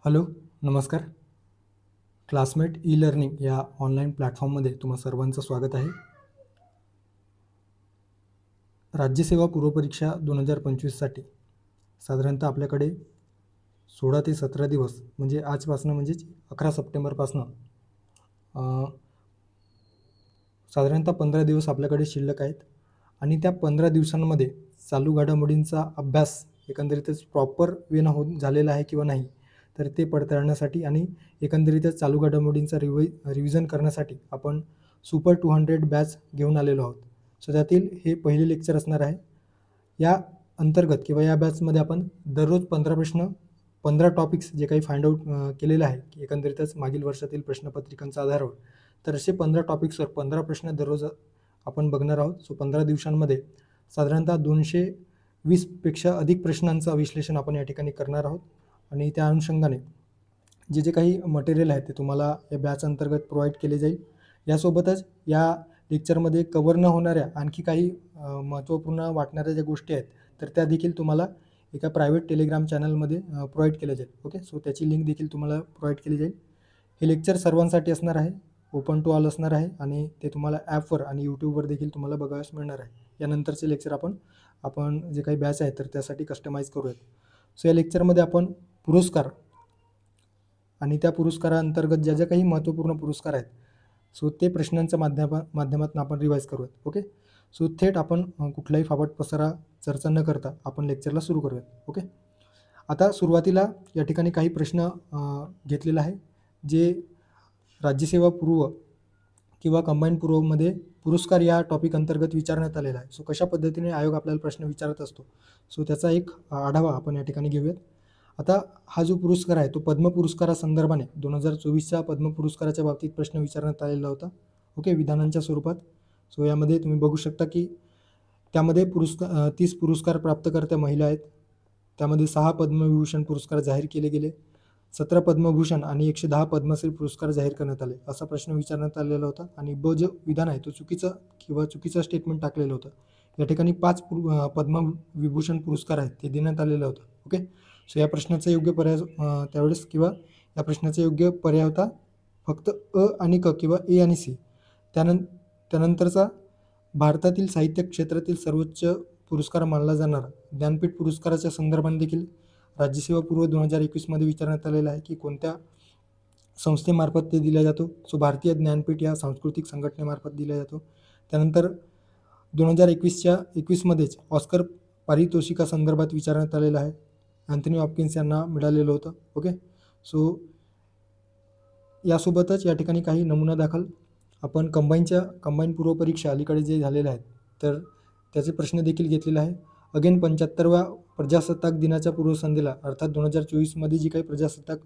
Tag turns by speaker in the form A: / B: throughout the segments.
A: Hello, नमस्कार. Classmate e learning या online प्लॅटफॉर्ममध्ये तुम्हा सर्वांचं स्वागत आहे. राज्यसेवा पूर्वपरीक्षा 2025साठी साधारणतः आपल्याकडे 16 ते 17 दिवस म्हणजे आजपासनं म्हणजेच 11 सप्टेंबरपासनं साधारणतः 15 दिवस आपल्याकडे शिल्लक आहेत आणि त्या 15 दिवसांमध्ये चालू घडामोडींचा अभ्यास एकंदरीतच प्रॉपर वेनं झालेला आहे किंवा नाही, तर ते पडताळण्यासाठी आणि एकंदरीतच चालू घडामोडींचा रिव्हिजन करण्यासाठी आपण सुपर 200 बॅच घेऊन आलेलो आहोत. सो त्यातील हे पहिले लेक्चर असणार आहे. या अंतर्गत किंवा या बॅचमध्ये आपण दररोज 15 प्रश्न 15 टॉपिक्स जे काही फाइंड आउट केलेले आहे की एकंदरीतच मागील वर्षातील प्रश्नपत्रिकांच्या आधारावर, तर असे 15 टॉपिक्सवर 15 प्रश्न दररोज आपण बघणार आहोत. सो 15 दिवसांमध्ये साधारणतः 220पेक्षा अधिक प्रश्नांचं विश्लेषण आपण या ठिकाणी करणार आहोत आणि त्या अनुषंगाने जे काही मटेरियल आहे ते तुम्हाला या बॅच अंतर्गत प्रोव्हाइड केले जाईल. यासोबतच या लेक्चरमध्ये कव्हर न होणाऱ्या आणखी काही महत्त्वपूर्ण वाटणाऱ्या ज्या गोष्टी आहेत तर त्या देखील तुम्हाला एका प्रायव्हेट टेलिग्राम चॅनलमध्ये प्रोव्हाइड केल्या जाईल. ओके, सो त्याची लिंक देखील तुम्हाला प्रोव्हाइड केली जाईल. हे लेक्चर सर्वांसाठी असणार आहे, ओपन टू ऑल असणार आहे आणि ते तुम्हाला ॲपवर आणि यूट्यूबवर देखील तुम्हाला बघायला मिळणार आहे. यानंतरचे लेक्चर आपण जे काही बॅच आहे तर त्यासाठी कस्टमाइज करूयात. सो या लेक्चरमध्ये आपण पुरस्कार आणि त्या पुरस्कारांतर्गत ज्या काही महत्त्वपूर्ण पुरस्कार आहेत सो ते प्रश्नांच्या माध्यमातून आपण रिवाईज करूयात. ओके, सो थेट आपण कुठलाही फापट पसारा चर्चा न करता आपण लेक्चरला सुरू करूयात. ओके, आता सुरुवातीला या ठिकाणी काही प्रश्न घेतलेला आहे जे राज्यसेवा पूर्व किंवा कंबाईंड पूर्वमध्ये पुरस्कार या टॉपिक अंतर्गत विचारण्यात आलेला आहे. सो कशा पद्धतीने आयोग आपल्याला प्रश्न विचारत असतो सो त्याचा एक आढावा आपण या ठिकाणी घेऊयात. आता हा जो पुरस्कार आहे तो पद्म पुरस्कारासंदर्भाने 2024च्या पद्म पुरस्काराच्या बाबतीत प्रश्न विचारण्यात आलेला होता. ओके, विधानांच्या स्वरूपात. सो यामध्ये तुम्ही बघू शकता की त्यामध्ये 30 पुरस्कार प्राप्तकर्त्या महिला आहेत. त्यामध्ये 6 पद्मविभूषण पुरस्कार जाहीर केले गेले, 17 पद्मभूषण आणि 110 पद्मश्री पुरस्कार जाहीर करण्यात आले, असा प्रश्न विचारण्यात आलेला होता. आणि जो विधान आहे तो चुकीचं स्टेटमेंट टाकलेलं होतं. या ठिकाणी 5 पद्मविभूषण पुरस्कार आहेत ते देण्यात आलेलं होतं. ओके, सो या प्रश्नाचा योग्य पर्याय त्यावेळेस किंवा या प्रश्नाचा योग्य पर्याय होता फक्त अ आणि क किंवा ए आणि सी. त्यानंतरचा भारतातील साहित्य क्षेत्रातील सर्वोच्च पुरस्कार मानला जाणारा ज्ञानपीठ पुरस्काराच्या संदर्भाने देखील राज्यसेवा पूर्व 2021मध्ये विचारण्यात आलेला आहे की कोणत्या संस्थेमार्फत ते दिला जातो. सो भारतीय ज्ञानपीठ या सांस्कृतिक संघटनेमार्फत दिला जातो. त्यानंतर 2021मध्येच ऑस्कर पारितोषिकासंदर्भात विचारण्यात आलेलं आहे. अँथनी हॉपकिन्स यांना मिळालेलं होतं. ओके, सो यासोबतच या ठिकाणी काही नमुना दाखल आपण कंबाईन पूर्वपरीक्षा अलीकडे जे झालेले आहेत तर त्याचे प्रश्न देखील घेतलेले आहे. अगेन 75व्या प्रजासत्ताक दिनाच्या पूर्वसंध्येला अर्थात 2024मध्ये जी काही प्रजासत्ताक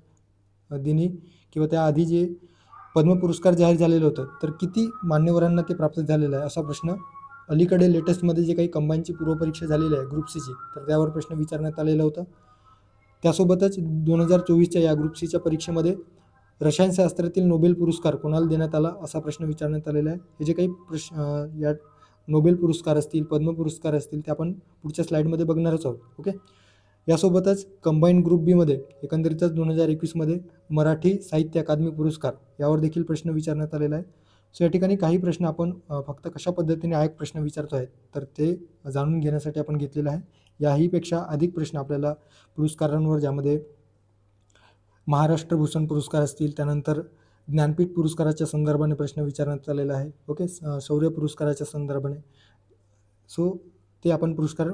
A: दिनी किंवा त्याआधी जे पद्म पुरस्कार जाहीर झालेलं होतं तर किती मान्यवरांना ते प्राप्त झालेलं आहे, असा प्रश्न अलीकडे लेटेस्टमध्ये जे काही कंबाईनची पूर्वपरीक्षा झालेली आहे ग्रुप सीची तर त्यावर प्रश्न विचारण्यात आलेला होता. त्यासोबतच 2024च्या या ग्रुप सीच्या परीक्षेमध्ये रसायनशास्त्रातील नोबेल पुरस्कार कोणाला देण्यात आला, असा प्रश्न विचारण्यात आलेला आहे. हे जे काही या नोबेल पुरस्कार असतील, पद्म पुरस्कार असतील ते आपण पुढच्या स्लाईडमध्ये बघणारच आहोत. ओके, यासोबतच कंबाईंड ग्रुप बीमध्ये एकंदरीतच 2021मध्ये मराठी साहित्य अकादमी पुरस्कार यावर देखील प्रश्न विचारण्यात आलेला आहे. सो या ठिकाणी काही प्रश्न आपण फक्त कशा पद्धतीने आयोग प्रश्न विचारतो आहे तर ते जाणून घेण्यासाठी आपण घेतलेलं आहे. याहीपेक्षा अधिक प्रश्न आपल्याला पुरस्कारांवर ज्यामध्ये महाराष्ट्र भूषण पुरस्कार असतील, त्यानंतर ज्ञानपीठ पुरस्काराच्या संदर्भाने प्रश्न विचारण्यात आलेला आहे. ओके, शौर्य पुरस्काराच्या संदर्भाने. सो ते आपण पुरस्कार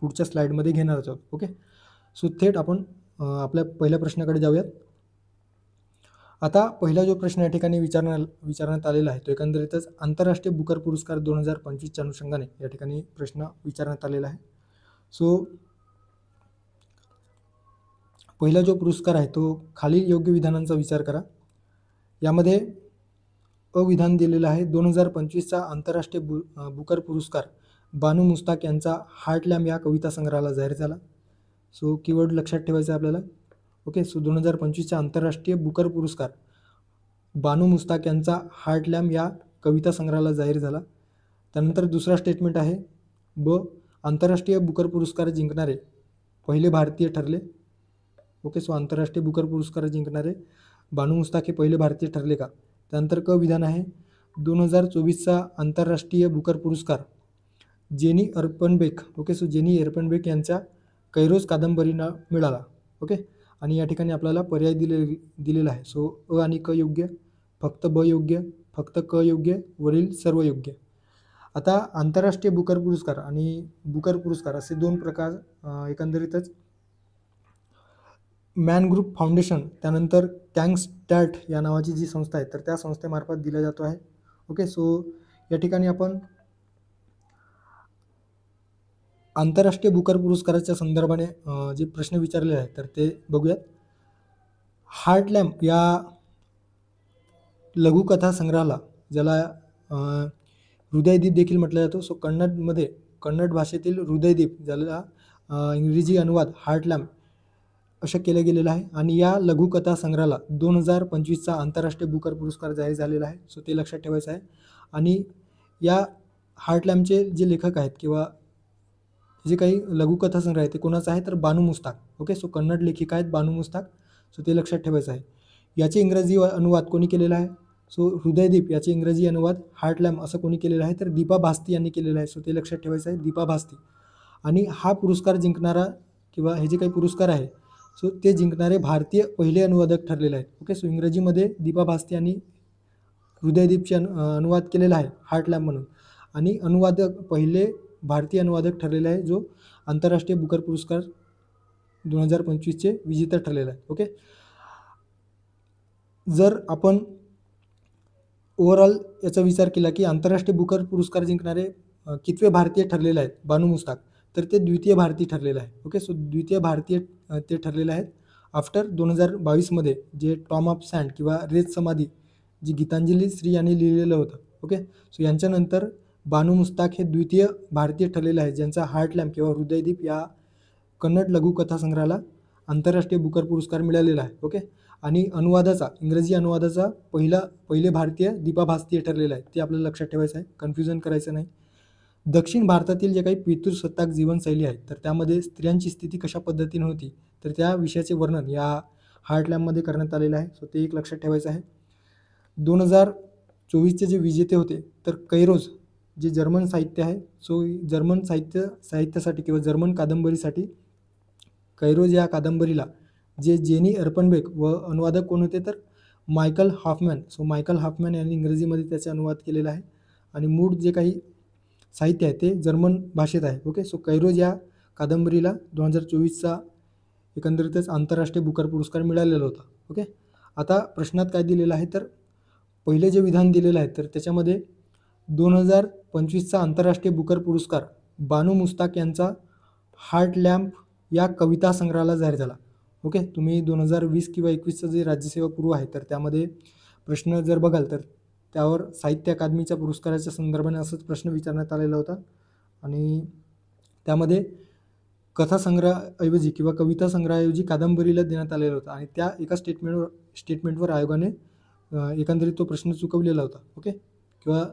A: पुढच्या स्लाईडमध्ये घेणारच आहोत. ओके, सो थेट आपण आपल्या पहिल्या प्रश्नाकडे जाऊयात. आता पहिला जो प्रश्न या ठिकाणी विचारण्यात आलेला आहे तो एकंदरीतच आंतरराष्ट्रीय बुकर पुरस्कार 2025च्या अनुषंगाने या ठिकाणी प्रश्न विचारण्यात आलेला आहे. सो पहिला जो पुरस्कार आहे तो खालील योग्य विधानांचा विचार करा. यामध्ये अविधान दिलेलं आहे. 2025चा आंतरराष्ट्रीय बुकर पुरस्कार बानू मुस्ताक यांचा हार्टलॅम्ब या कविता संग्रहाला जाहीर झाला. सो कीवर्ड लक्षात ठेवायचं आहे आपल्याला. ओके, सो 2025चा आंतरराष्ट्रीय बुकर पुरस्कार बानू मुस्ताक यांचा हार्टलॅम्ब या कविता संग्रहाला जाहीर झाला. त्यानंतर दुसरा स्टेटमेंट आहे ब आंतरराष्ट्रीय बुकर पुरस्कार जिंकणारे पहिले भारतीय ठरले. ओके. सो आंतरराष्ट्रीय बुकर पुरस्कार जिंकणारे बानू मुस्ताक हे पहिले भारतीय ठरले का? त्यानंतर क विधान आहे 2024चा आंतरराष्ट्रीय बुकर पुरस्कार जेनी अर्पनबेक, ओके. सो जेनी अर्पनबेक यांच्या कैरोज कादंबरीला मिळाला, ओके. आणि या ठिकाणी आपल्याला पर्याय दिलेला आहे. सो अ आणि क योग्य, फक्त ब योग्य, फक्त क योग्य, वरील सर्व योग्य. आता आंतरराष्ट्रीय बुकर पुरस्कार आणि बुकर पुरस्कार असे दोन प्रकार एकंदरीतच मॅन ग्रुप फाउंडेशन त्यानंतर कॅंगस्टॅट या नावाची जी संस्था आहे तर त्या संस्थेमार्फत दिला जातो आहे, ओके. सो या ठिकाणी आपण आंतरराष्ट्रीय बुकर पुरस्काराच्या संदर्भाने जे प्रश्न विचारले आहेत तर ते बघूयात. हार्टलॅम्प या लघुकथा संग्रहाला ज्याला हृदयदीप देखील म्हटलं जातो. सो कन्नड भाषेतील हृदयदीप ज्याला इंग्रजी अनुवाद हार्टलॅम्प असं केलं गेलेलं आहे. आणि या लघुकथा संग्रहाला 2025चा आंतरराष्ट्रीय बुकर पुरस्कार जाहीर झालेला आहे. सो ते लक्षात ठेवायचं आहे. आणि या हार्टलॅम्पचे जे लेखक आहेत किंवा जे काही लघुकथा संग्रह आहे ते कोणाचा आहे तर बानू मुस्ताक, ओके. सो कन्नड लेखिका आहेत बानू मुस्ताक. सो ते लक्षात ठेवायचं आहे. याचे इंग्रजी अनुवाद कोणी केलेला आहे? सो हृदयदीप याचे इंग्रजी अनुवाद हार्टलॅम्प असं कोणी केलेलं आहे तर दीपा भास्ती यांनी केलेलं आहे. सो ते लक्षात ठेवायचं आहे, दीपा भास्ती. आणि हा पुरस्कार जिंकणारा किंवा हे जे काही पुरस्कार आहे सो ते जिंकणारे भारतीय पहिले अनुवादक ठरलेले आहेत, ओके. सो इंग्रजीमध्ये दीपा भास्ती यांनी हृदयदीपचे अनुवाद केलेला आहे हार्टलॅम्प म्हणून. आणि अनुवादक पहिले भारतीय अनुवादक ठरलेले आहे जो आंतरराष्ट्रीय बुकर पुरस्कार 2025चे विजेता ठरलेला आहे, ओके. जर आपण ओव्हरऑल याचा विचार केला की आंतरराष्ट्रीय बुकर पुरस्कार जिंकणारे कितवे भारतीय ठरलेले आहेत बानू मुस्ताक, तर ते द्वितीय भारतीय ठरलेलं आहे, ओके. सो द्वितीय भारतीय ते ठरलेले आहेत आफ्टर 2022मध्ये जे टॉम ऑफ सँड किंवा रेत समाधी जी गीतांजली श्री यांनी लिहिलेलं होतं, ओके. सो यांच्यानंतर बानू मुस्ताक हे द्वितीय भारतीय ठरलेले आहेत ज्यांचा हार्टलॅम्प किंवा हृदयदीप या कन्नड लघुकथा संग्रहाला आंतरराष्ट्रीय बुकर पुरस्कार मिळालेला आहे, ओके. आणि अनुवादाचा इंग्रजी अनुवादाचा पहिले भारतीय दीपा भास्ती ठरलेला आहे, ते आपल्याला लक्षात ठेवायचं आहे, कन्फ्युजन करायचं नाही. दक्षिण भारतातील जे काही पितृसत्ताक जीवनशैली आहे तर त्यामध्ये स्त्रियांची स्थिती कशा पद्धतीने होती तर त्या विषयाचे वर्णन या हार्टलॅम्पमध्ये करण्यात आलेलं आहे. सो ते एक लक्षात ठेवायचं आहे. 2024चे जे विजेते होते तर कैरोज जे जर्मन साहित्य आहे. सो जर्मन साहित्यासाठी किंवा जर्मन कादंबरीसाठी कैरोज या कादंबरीला जे जेनी अर्पनबेक व अनुवादक कोण होते तर Michael Hoffman. So Michael Hoffman यांनी इंग्रजीमध्ये त्याचा अनुवाद केलेला आहे. आणि मूळ जे काही साहित्य आहे ते जर्मन भाषेत आहे, ओके. सो कैरोज या कादंबरीला 2024चा एकंदरीतच आंतरराष्ट्रीय बुकर पुरस्कार मिळालेला होता, ओके. आता प्रश्नात काय दिलेलं आहे तर पहिले जे विधान दिलेलं आहे तर त्याच्यामध्ये 2025चा आंतरराष्ट्रीय बुकर पुरस्कार बानू मुस्ताक यांचा हार्टलॅम्प या कविता संग्रहाला जाहीर झाला, ओके. तुम्ही 2020 किंवा 21चं जे राज्यसेवा पूर्व आहे तर त्यामध्ये प्रश्न जर बघाल तर त्यावर साहित्य अकादमीच्या पुरस्काराच्या संदर्भाने असंच प्रश्न विचारण्यात आलेला होता. आणि त्यामध्ये कथासंग्रहाऐवजी किंवा कविता संग्रहाऐवजी कादंबरीला देण्यात आलेला होता. आणि त्या एका स्टेटमेंटवर आयोगाने एकंदरीत तो प्रश्न चुकवलेला होता, ओके. किंवा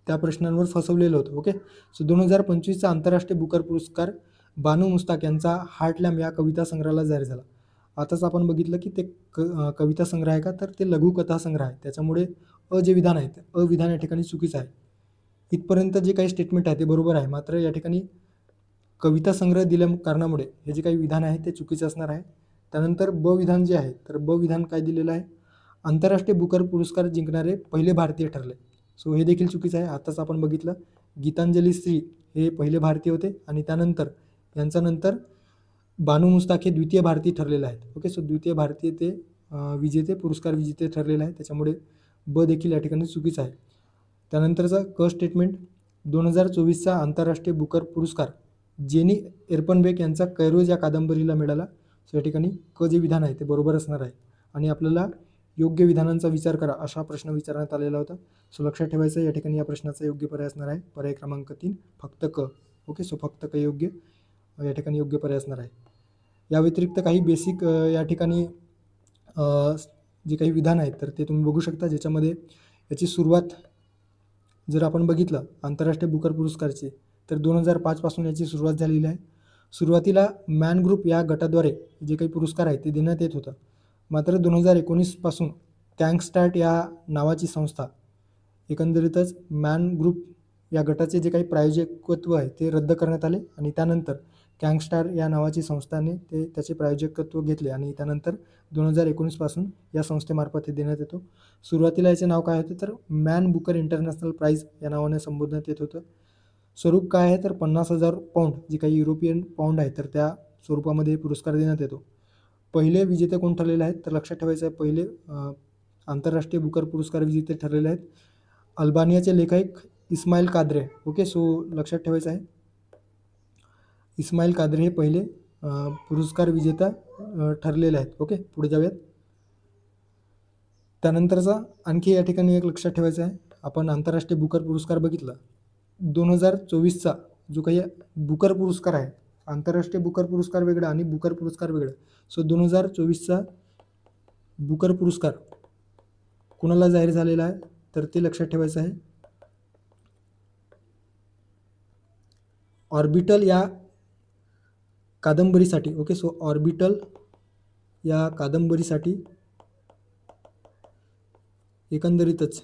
A: त्या प्रश्नांवर फसवलेलं होतं, ओके. सो 2025चा आंतरराष्ट्रीय बुकर पुरस्कार बानू मुस्ताक यांचा हार्टलॅम्प या कविता संग्रहाला जाहीर झाला. आताच आपण बघितलं की ते कविता संग्रह आहे का तर ते लघुकथा संग्रह आहे, त्याच्यामुळे जे विधान आहे ते विधान या ठिकाणी चुकीचं आहे. इथपर्यंत जे काही स्टेटमेंट आहे ते बरोबर आहे, मात्र या ठिकाणी कविता संग्रह दिल्या कारणामुळे हे जे काही विधान आहे ते चुकीचं असणार आहे. त्यानंतर ब विधान जे आहे तर ब विधान काय दिलेलं आहे आंतरराष्ट्रीय बुकर पुरस्कार जिंकणारे पहिले भारतीय ठरले. सो हे देखील चुकीचं आहे. आताच आपण बघितलं गीतांजली श्री हे पहिले भारतीय होते आणि त्यानंतर यांच्यानंतर बानू मुस्ताक हे द्वितीय भारतीय ठरलेले आहेत, ओके. सो द्वितीय भारतीय ते पुरस्कार विजेते ठरलेले आहे, त्याच्यामुळे ब देखील या ठिकाणी चुकीचं आहे. त्यानंतरचा क स्टेटमेंट 2024चा आंतरराष्ट्रीय बुकर पुरस्कार जेनी एर्पनबेक यांचा कैरोज या कादंबरीला मिळाला. सो या ठिकाणी क जे विधान आहे ते बरोबर असणार आहे. आणि आपल्याला योग्य विधानांचा विचार करा असा प्रश्न विचारण्यात आलेला होता. सो लक्षात ठेवायचं या ठिकाणी या प्रश्नाचा योग्य पर्याय असणार आहे पर्याय क्रमांक 3 फक्त क, ओके. सो फक्त क योग्य या ठिकाणी योग्य पर्याय असणार आहे. या व्यतिरिक्त काही बेसिक या ठिकाणी जे काही विधान आहेत तर ते तुम्ही बघू शकता, ज्याच्यामध्ये याची सुरुवात जर आपण बघितलं आंतरराष्ट्रीय बुकर पुरस्कारची तर 2005 पासून याची सुरुवात झालेली आहे. सुरुवातीला मॅन ग्रुप या गटाद्वारे जे काही पुरस्कार आहे ते देण्यात येत होतं. मात्र 2019 पासून कॅंगस्टार्ट या नावाची संस्था एकंदरीतच मॅन ग्रुप या गटाचे जे काही प्रायोजकत्व आहे ते रद्द करण्यात आले आणि त्यानंतर कॅंगस्टार या नावाची संस्थाने त्याचे प्रायोजकत्व घेतले आणि त्यानंतर 2019 पासून या संस्थेमार्फत हे देण्यात येतो. सुरुवातीला याचे नाव काय होते तर मॅन बुकर इंटरनॅशनल प्राईज या नावाने संबोधण्यात येत होतं. स्वरूप काय आहे तर 50,000 पाऊंड जे काही युरोपियन पाऊंड आहे तर त्या स्वरूपामध्ये पुरस्कार देण्यात येतो. पहिले विजेते कोण ठरलेले आहेत तर लक्षात ठेवायचं आहे, पहिले आंतरराष्ट्रीय बुकर पुरस्कार विजेते ठरलेले आहेत अल्बानियाचे लेखक इस्माईल काद्रे. ओके, सो लक्षात ठेवायचं आहे इस्माईल काद्रे हे पहिले पुरस्कार विजेता ठरलेले आहेत. ओके, पुढे जाऊयात. त्यानंतरचा आणखी या ठिकाणी एक लक्षात ठेवायचं आहे, आपण आंतरराष्ट्रीय बुकर पुरस्कार बघितला 2024चा जो काही बुकर पुरस्कार आहे, आंतरराष्ट्रीय बुकर पुरस्कार वेगळा आणि बुकर पुरस्कार वेगळा. सो 2024चा बुकर पुरस्कार कुणाला जाहीर झालेला आहे तर ते लक्षात ठेवायचं आहे ऑर्बिटल या कादंबरीसाठी. ओके, सो ऑर्बिटल या कादंबरीसाठी एकंदरीतच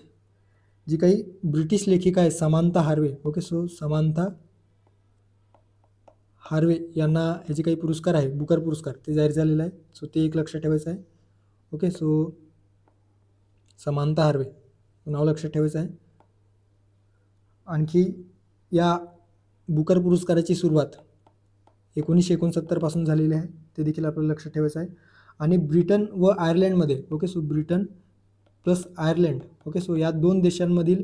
A: जी काही ब्रिटिश लेखिका आहे Samantha Harvey. Okay, so Samantha Harvey यांना हे जे काही पुरस्कार आहे बुकर पुरस्कार ते जाहीर झालेला आहे. सो ते एक लक्षात ठेवायचं आहे. ओके, सो समांथा हार्वे नाव लक्षात ठेवायचं आहे. आणखी या बुकर पुरस्काराची सुरुवात 1969 पासून झालेली आहे, ते देखील आपल्याला लक्षात ठेवायचं आहे. आणि ब्रिटन व आयर्लंडमध्ये, okay, so Britain plus Ireland, okay, so या दोन देशांमधील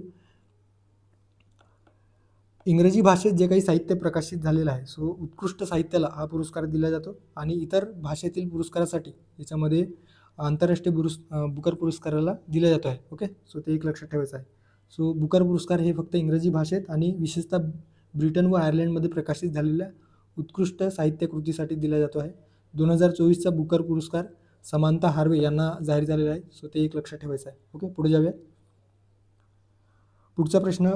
A: इंग्रजी भाषेत जे काही साहित्य प्रकाशित झालेलं आहे, सो उत्कृष्ट साहित्याला हा पुरस्कार दिला जातो. आणि इतर भाषेतील पुरस्कारासाठी याच्यामध्ये आंतरराष्ट्रीय बुकर पुरस्काराला दिला जातो आहे. ओके, सो ते एक लक्षात ठेवायचं आहे. सो बुकर पुरस्कार हे फक्त इंग्रजी भाषेत आणि विशेषतः ब्रिटन व आयर्लंडमध्ये प्रकाशित झालेल्या उत्कृष्ट साहित्य कृतीसाठी दिला जातो आहे. 2024चा बुकर पुरस्कार समांथा हार्वे यांना जाहीर झालेला आहे. सो ते एक लक्षात ठेवायचं आहे. ओके, पुढे जाऊया. पुढचा प्रश्न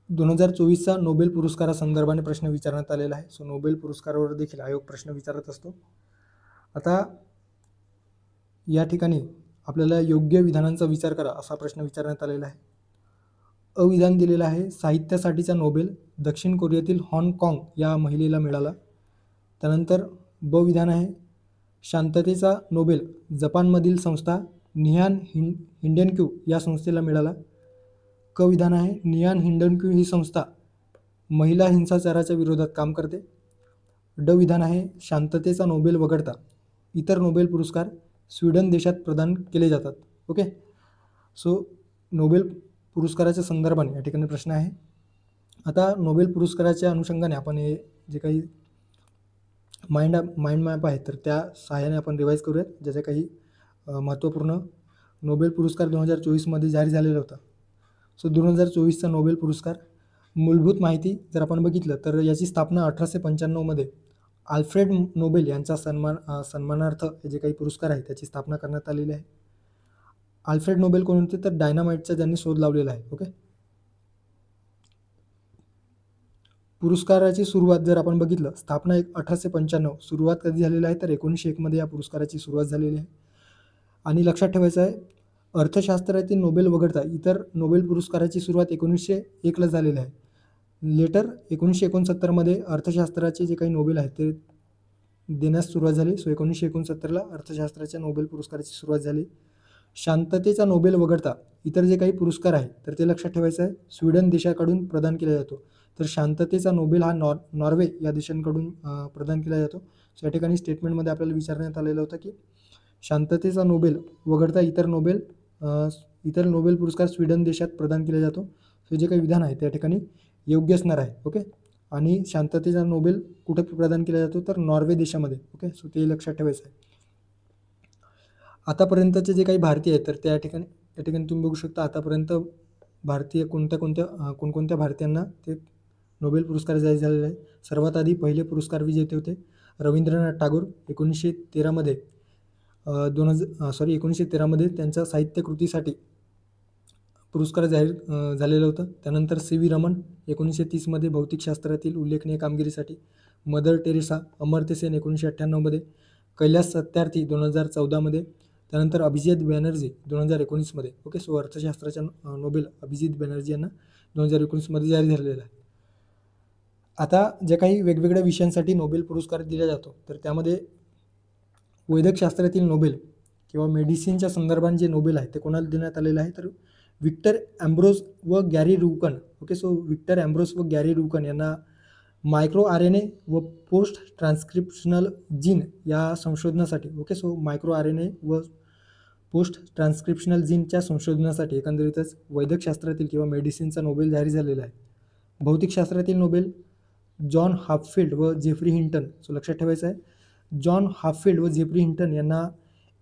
A: 2024चा नोबेल पुरस्कारासंदर्भाने प्रश्न विचारण्यात आलेला आहे. सो नोबेल पुरस्कारावर देखील आयोग प्रश्न विचारत असतो. आता या ठिकाणी आपल्याला योग्य विधानांचा विचार करा असा प्रश्न विचारण्यात आलेला आहे. अविधान दिलेलं आहे साहित्यासाठीचा नोबेल दक्षिण कोरियातील हाँगकाँग या महिलेला मिळाला. त्यानंतर ब विधान आहे शांततेचा नोबेल जपानमधील संस्था निहान हिंडेनक्यू या संस्थेला मिळाला. क विधान आहे निहान हिंडेनक्यू ही संस्था महिला हिंसाचाराच्या विरोधात काम करते. ड विधान आहे शांततेचा नोबेल वगळता इतर नोबेल पुरस्कार स्वीडन देशात प्रदान केले जातात. ओके, सो नोबेल पुरस्काराच्या संदर्भाने या ठिकाणी प्रश्न आहे. आता नोबेल पुरस्काराच्या अनुषंगाने आपण हे जे काही माइंड मॅप आहे तर त्या सहाय्याने आपण रिवाईज करूयात, ज्याच्या काही महत्त्वपूर्ण नोबेल पुरस्कार 2024मध्ये जाहीर झालेला होता. सो 2024चा नोबेल पुरस्कार मूलभूत माहिती जर आपण बघितलं तर याची स्थापना 1895मध्ये आल्फ्रेड नोबेल यांचा सन्मानार्थ हे जे काही पुरस्कार आहे त्याची स्थापना करण्यात आलेली आहे. आल्फ्रेड नोबेल कोण होते तर डायनामाइटचा ज्यांनी शोध लावलेला आहे. ओके, पुरस्काराची सुरुवात जर आपण बघितलं स्थापना 1895, सुरुवात कधी झालेली आहे तर 1901मध्ये या पुरस्काराची सुरुवात झालेली आहे. आणि लक्षात ठेवायचं आहे अर्थशास्त्रातील नोबेल वगळता इतर नोबेल पुरस्काराची सुरुवात 1901ला झालेली आहे. लेटर 1969मध्ये अर्थशास्त्राचे जे काही नोबेल आहेत ते देण्यास सुरुवात झाली. सो 1969ला अर्थशास्त्राच्या नोबेल पुरस्काराची सुरुवात झाली. शांततेचा नोबेल वगळता इतर जे काही पुरस्कार आहे तर ते लक्षात ठेवायचं आहे स्वीडन देशाकडून प्रदान केला जातो. तर शांततेचा नोबेल हा नॉर्वे या देशांकडून प्रदान केला जातो. सो या ठिकाणी स्टेटमेंटमध्ये आपल्याला विचारण्यात आलेलं होतं की शांततेचा नोबेल वगळता इतर नोबेल पुरस्कार स्वीडन देशात प्रदान केला जातो. सो जे काही विधान आहे त्या ठिकाणी योग्य असणार आहे. ओके, आणि शांततेचा नोबेल कुठे प्रदान केला जातो तर नॉर्वे देशामध्ये. ओके, सो ते लक्षात ठेवायचं आहे. आतापर्यंतचे जे काही भारतीय आहेत तर त्या ठिकाणी तुम्ही बघू शकता आतापर्यंत भारतीय कोणकोणत्या भारतीयांना ते नोबेल पुरस्कार जाहीर झालेले आहे. सर्वात आधी पहिले पुरस्कार विजेते होते रवींद्रनाथ टागोर 1913मध्ये त्यांच्या साहित्यकृतीसाठी पुरस्कार जाहीर झालेलं होतं. त्यानंतर CV रमन 1930मध्ये भौतिकशास्त्रातील उल्लेखनीय कामगिरीसाठी, मदर टेरेसा अमर्त्य सेन 1998मध्ये, कैलास सत्यार्थी 2014मध्ये, त्यानंतर अभिजित बॅनर्जी 2019मध्ये. ओके, सो अर्थशास्त्राच्या नोबेल अभिजित बॅनर्जी यांना 2019मध्ये जाहीर झालेला आहे. आता जे काही वेगवेगळ्या विषयांसाठी नोबेल पुरस्कार दिला जातो, तर त्यामध्ये वैद्यकशास्त्रातील नोबेल किंवा मेडिसिनच्या संदर्भात जे नोबेल आहे ते कोणाला देण्यात आलेलं आहे, तर विक्टर ॲम्ब्रोज व गॅरी रुकन. ओके, सो विक्टर ॲम्ब्रोज व गॅरी रुकन यांना मायक्रो RNA व पोस्ट ट्रान्स्क्रिप्शनल जीन या संशोधनासाठी. ओके, सो मायक्रो RNA व पोस्ट ट्रान्स्क्रिप्शनल जीनच्या संशोधनासाठी एकंदरीतच वैद्यकशास्त्रातील किंवा मेडिसिनचा नोबेल जाहीर झालेला आहे. भौतिकशास्त्रातील नोबेल जॉन हाफिल्ड व जेफ्री हिंटन. सो लक्षात ठेवायचं आहे, जॉन हाफिल्ड व जेफ्री हिंटन यांना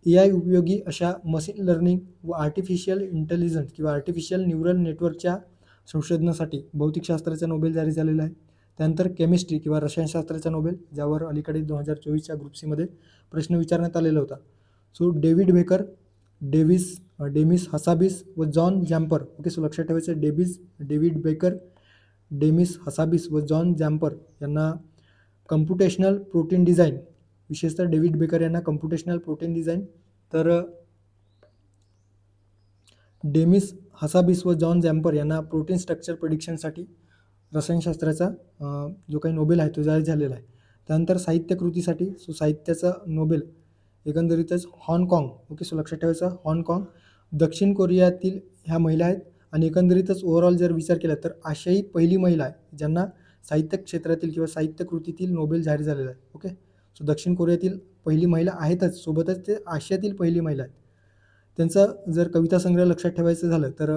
A: AI उपयोगी अशा मशीन लर्निंग व आर्टिफिशियल इंटेलिजन्स किंवा आर्टिफिशियल न्यूरल नेटवर्कच्या संशोधनासाठी भौतिकशास्त्राचा नोबेल जाहीर झालेला आहे. त्यानंतर केमिस्ट्री किंवा रसायनशास्त्राचा नोबेल, ज्यावर अलीकडे 2024च्या ग्रुप सीमध्ये प्रश्न विचारण्यात आलेला होता. So David baker, Demis Hassabis व जॉन जॅम्पर. ओके, सो लक्षात ठेवायचं आहे, डेव्हिड बेकर, डेमिस हसाबिस व जॉन जॅम्पर यांना कम्प्युटेशनल प्रोटीन डिझाईन, विशेषतः डेव्हिड बेकर यांना कम्प्युटेशनल प्रोटीन डिझाईन, तर डेमिस हसाबिस व जॉन जॅम्पर यांना प्रोटीन स्ट्रक्चर प्रेडिक्शनसाठी रसायनशास्त्राचा जो काही नोबेल आहे तो जाहीर झालेला आहे. त्यानंतर साहित्य कृतीसाठी, सो साहित्याचा नोबेल एकंदरीतच हाँगकाँग. ओके, सो लक्षात ठेवायचं, हाँगकाँग दक्षिण कोरियातील ह्या महिला आहेत आणि एकंदरीतच ओव्हरऑल जर विचार केला तर आशियाई पहिली महिला आहे ज्यांना साहित्य क्षेत्रातील किंवा साहित्य कृतीतील नोबेल जाहीर झालेला आहे. ओके, सो दक्षिण कोरियातील पहिली महिला आहेतच, सोबतच ते आशियातील पहिली महिला आहेत. त्यांचं जर कविता संग्रह लक्षात ठेवायचं झालं तर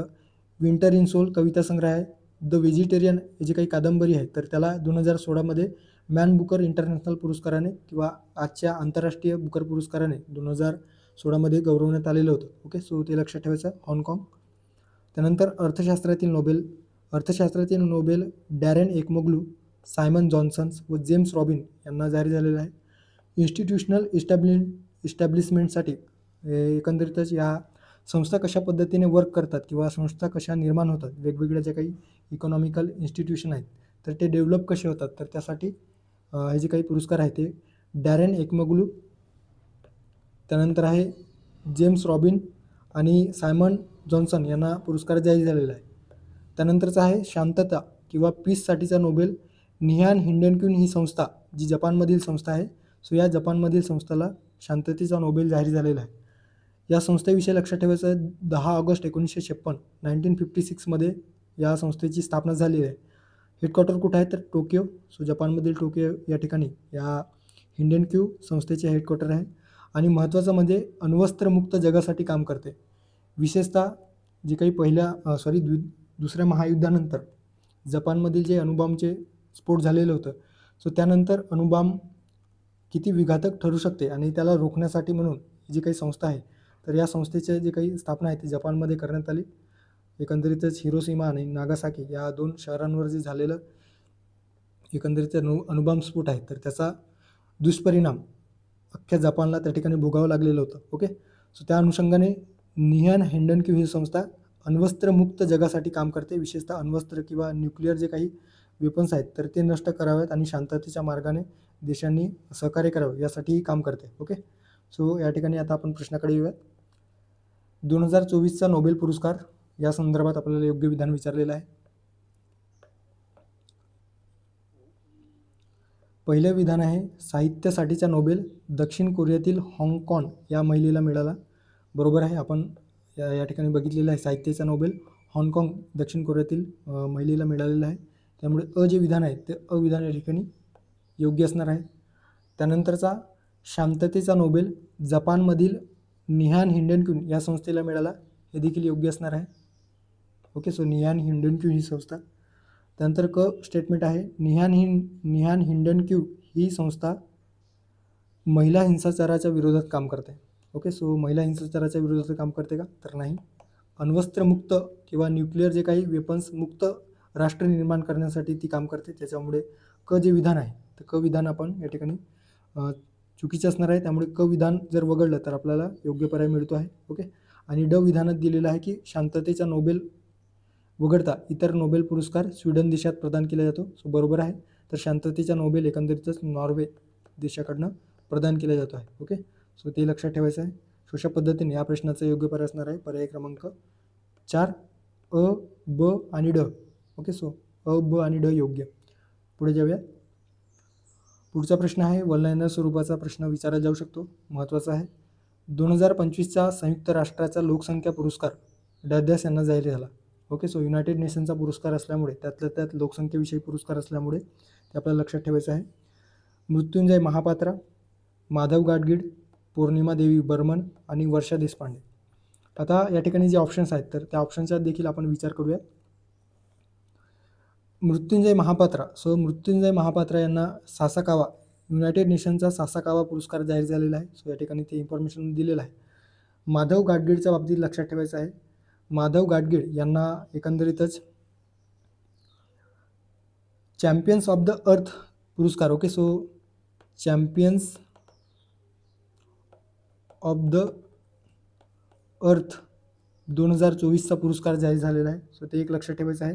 A: विंटर इन सोल कविता संग्रह आहे. द व्हेजिटेरियन ही जी काही कादंबरी आहे तर त्याला 2016मध्ये मॅन बुकर इंटरनॅशनल पुरस्काराने किंवा आजच्या आंतरराष्ट्रीय बुकर पुरस्काराने 2016मध्ये गौरवण्यात आलेलं होतं. ओके, सो ते लक्षात ठेवायचं, हाँगकाँग. त्यानंतर अर्थशास्त्रातील नोबेल डॅरेन एकमोग्लू, सायमन जॉन्सन्स व जेम्स रॉबिन यांना जाहीर झालेला आहे. इन्स्टिट्यूशनल इस्टॅब्लिशमेंटसाठी एकंदरीतच या संस्था कशा पद्धतीने वर्क करतात किंवा संस्था कशा निर्माण होतात, वेगवेगळ्या ज्या काही इकॉनॉमिकल इन्स्टिट्यूशन आहेत तर ते डेव्हलप कसे होतात, तर त्यासाठी हे जे काही पुरस्कार आहे ते डॅरेन एकमोग्लू, त्यानंतर आहे जेम्स रॉबिन आणि सायमन जॉन्सन यांना पुरस्कार जाहीर झालेला आहे. त्यानंतरचा आहे शांतता किंवा पीससाठीचा नोबेल निहान हिंडेनक्यून ही संस्था, जी जपानमधील संस्था आहे. सो या जपानमधील संस्थेला शांततेचा नोबेल जाहीर झालेला आहे. या संस्थेविषयी लक्षात ठेवायचं, 10 ऑगस्ट 1956 1956मध्ये या संस्थेची स्थापना झालेली आहे. हेडक्वार्टर कुठं आहे तर टोकियो. सो जपानमधील टोकियो या ठिकाणी या हिंडेनक्यू संस्थेचे हेडक्वार्टर आहे. आणि महत्त्वाचं म्हणजे अण्वस्त्रमुक्त जगासाठी काम करते. विशेषतः जे काही दुसऱ्या महायुद्धानंतर जपानमधील जे अणुबॉम्बचे स्फोट झालेलं होतं, सो त्यानंतर अणुबॉम्ब किती विघातक ठरू शकते आणि त्याला रोखण्यासाठी म्हणून जी काही संस्था आहे तर या संस्थेचे जे काही स्थापना आहे ती जपानमध्ये करण्यात आली. एकंदरीतच हिरोशिमा आणि नागासाकी या 2 शहरांवर जे झालेलं एकंदरीत अणुबॉम्ब स्फोट आहे तर त्याचा दुष्परिणाम अख्ख्या जपानला त्या ठिकाणी भोगावं लागलेलं होतं. ओके, सो त्या अनुषंगाने निहान हिंडेनक्यू ही संस्था अण्वस्त्रमुक्त जगासाठी काम करते. विशेषतः अण्वस्त्र किंवा न्यूक्लिअर जे काही वेपन्स आहेत तर ते नष्ट करावेत आणि शांततेच्या मार्गाने देशांनी सहकार्य करावे यासाठीही काम करते. ओके, सो या ठिकाणी आता आपण प्रश्नाकडे येऊयात. 2024चा नोबेल पुरस्कार या संदर्भात आपल्याला योग्य विधान विचारलेलं आहे. पहिलं विधान आहे, साहित्यासाठीचा नोबेल दक्षिण कोरियातील हाँगकाँग या महिलेला मिळाला. बरोबर आहे, आपण या ठिकाणी बघितलेलं आहे, साहित्याचा नोबेल हाँगकाँग दक्षिण कोरियातील महिलेला मिळालेला आहे. त्यामुळे जे विधान आहे ते विधान या ठिकाणी योग्य असणार आहे. त्यानंतरचा शांततेचा नोबेल जपानमधील निहान हिंडेनक्यू या संस्थेला मिळाला, हे देखील योग्य असणार आहे. ओके, सो निहान हिंडेनक्यू ही संस्था. त्यानंतर स्टेटमेंट आहे, निहान हिंडेनक्यू ही संस्था महिला हिंसाचाराच्या विरोधात काम करते. ओके, सो महिला हिंसाचाराच्या विरोधात काम करते का तर नाही. अण्वस्त्रमुक्त किंवा न्यूक्लिअर जे काही वेपन्स मुक्त राष्ट्र निर्माण करण्यासाठी ती काम करते. त्याच्यामुळे जे विधान आहे तर विधान आपण या ठिकाणी चुकीचं असणार आहे. त्यामुळे विधान जर वगळलं तर आपल्याला योग्य पर्याय मिळतो आहे. ओके, आणि विधानात दिलेलं आहे की शांततेचा नोबेल वगळता इतर नोबेल पुरस्कार स्वीडन देशात प्रदान केला जातो. सो बरोबर आहे. तर शांततेचा नोबेल एकंदरीतच नॉर्वे देशाकडनं प्रदान केला जातो आहे. ओके, सो ते लक्षात ठेवायचं आहे. सो अशा पद्धतीने या प्रश्नाचं योग्य पर्याय असणार आहे पर्याय क्रमांक 4 अ, ब आणि ड. ओके, सो अ, ब आणि ड योग्य. पुढे जाऊया. पुढचा प्रश्न आहे वल्नना स्वरूपाचा प्रश्न विचारला जाऊ शकतो, महत्त्वाचा आहे. 2025चा संयुक्त राष्ट्राचा लोकसंख्या पुरस्कार डॅश यांना जाहीर झाला. ओके, सो युनायटेड नेशनचा पुरस्कार असल्यामुळे त्यातल्या त्यात लोकसंख्येविषयी पुरस्कार असल्यामुळे ते आपल्याला लक्षात ठेवायचं आहे. मृत्युंजय महापात्रा, माधव गाडगीळ, पौर्णिमा देवी बर्मन आणि वर्षा देशपांडे. आता या ठिकाणी जे ऑप्शन्स आहेत तर त्या ऑप्शनचा देखील आपण विचार करूया. मृत्युंजय महापात्रा, सो मृत्युंजय महापात्रा यांना सासाकावा युनायटेड नेशनचा सासाकावा पुरस्कार जाहीर झालेला आहे. सो या ठिकाणी ते इन्फॉर्मेशन दिलेलं आहे. माधव गाडगीळच्या बाबतीत लक्षात ठेवायचं आहे. माधव गाडगीळ यांना एकंदरीतच चॅम्पियन्स ऑफ द अर्थ पुरस्कार, okay, so champions of the earth 2024चा पुरस्कार जाहीर झालेला आहे. सो ते एक लक्षात ठेवायचं आहे.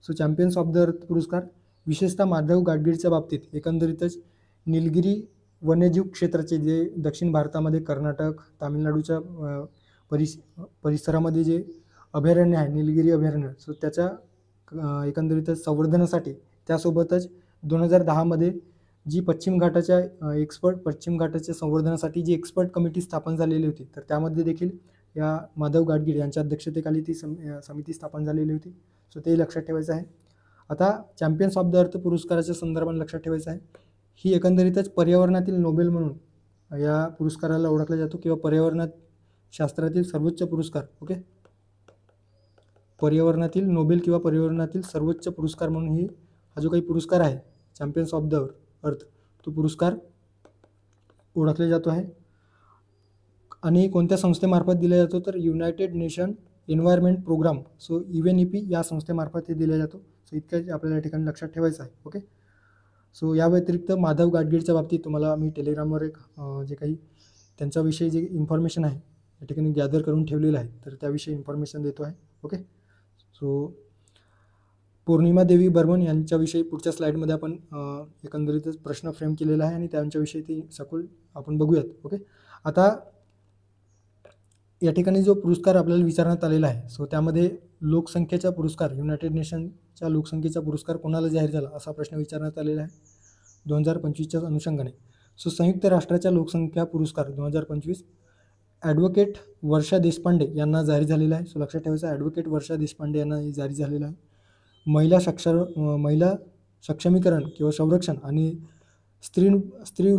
A: So champions of the earth पुरस्कार विशेषतः माधव गाडगीळच्या बाबतीत एकंदरीतच निलगिरी वन्यजीव क्षेत्राचे जे दक्षिण भारतामध्ये कर्नाटक तामिळनाडूच्या परिसरामध्ये जे अभयारण्य आहे निलगिरी अभयारण्य, सो त्याच्या एकंदरीतच संवर्धनासाठी त्यासोबतच 2010मध्ये जी पश्चिम घाटाच्या संवर्धनासाठी जी एक्सपर्ट कमिटी स्थापन झालेली होती तर त्यामध्ये देखील या माधव गाडगीळ यांच्या अध्यक्षतेखाली ती समिती स्थापन झालेली होती. सो ते लक्षात ठेवायचं आहे. आता चॅम्पियन्स ऑफ द अर्थ पुरस्काराच्या संदर्भात लक्षात ठेवायचं आहे. ही एकंदरीतच पर्यावरणातील नोबेल म्हणून या पुरस्काराला ओळखला जातो किंवा पर्यावरणात शास्त्रातील सर्वोच्च पुरस्कार. ओके, पर्यावरणातील नोबेल किंवा पर्यावरणातील सर्वोच्च पुरस्कार म्हणून ही हा जो काही पुरस्कार आहे चॅम्पियन्स ऑफ द अर्थ तो पुरस्कार ओळखला जातो आहे. आणि कोणत्या संस्थेमार्फत दिला जातो तर United Nation Environment Programme, so UNEP या संस्थेमार्फत हे दिला जातो. सो इतकंच आपल्याला या ठिकाणी लक्षात ठेवायचं आहे. ओके, सो या व्यतिरिक्त माधव गाडगीळच्या बाबतीत तुम्हाला मी टेलिग्रामवर एक जे काही त्यांच्याविषयी जे इन्फॉर्मेशन आहे या ठिकाणी गॅदर करून ठेवलेलं आहे तर त्याविषयी इन्फॉर्मेशन देतो आहे. ओके, सो पौर्णिमा देवी बर्मन यांच्याविषयी पुढच्या स्लाईडमध्ये आपण एकंदरीतच प्रश्न फ्रेम केलेला आहे आणि त्यांच्याविषयी ती सखोल आपण बघूयात. ओके, आता या ठिकाणी जो पुरस्कार आपल्याला विचारण्यात आलेला आहे सो त्यामध्ये लोकसंख्येचा पुरस्कार युनायटेड नेशनच्या लोकसंख्येचा पुरस्कार कोणाला जाहीर झाला असा प्रश्न विचारण्यात आलेला आहे 2025च्या अनुषंगाने. सो संयुक्त राष्ट्राच्या लोकसंख्या पुरस्कार 2025 ॲडव्होकेट वर्षा देशपांडे यांना जाहीर झालेला आहे. सो लक्षात ठेवायचं ॲडव्होकेट वर्षा देशपांडे यांना जाहीर झालेला आहे. महिला सक्षमीकरण किंवा संरक्षण आणि स्त्री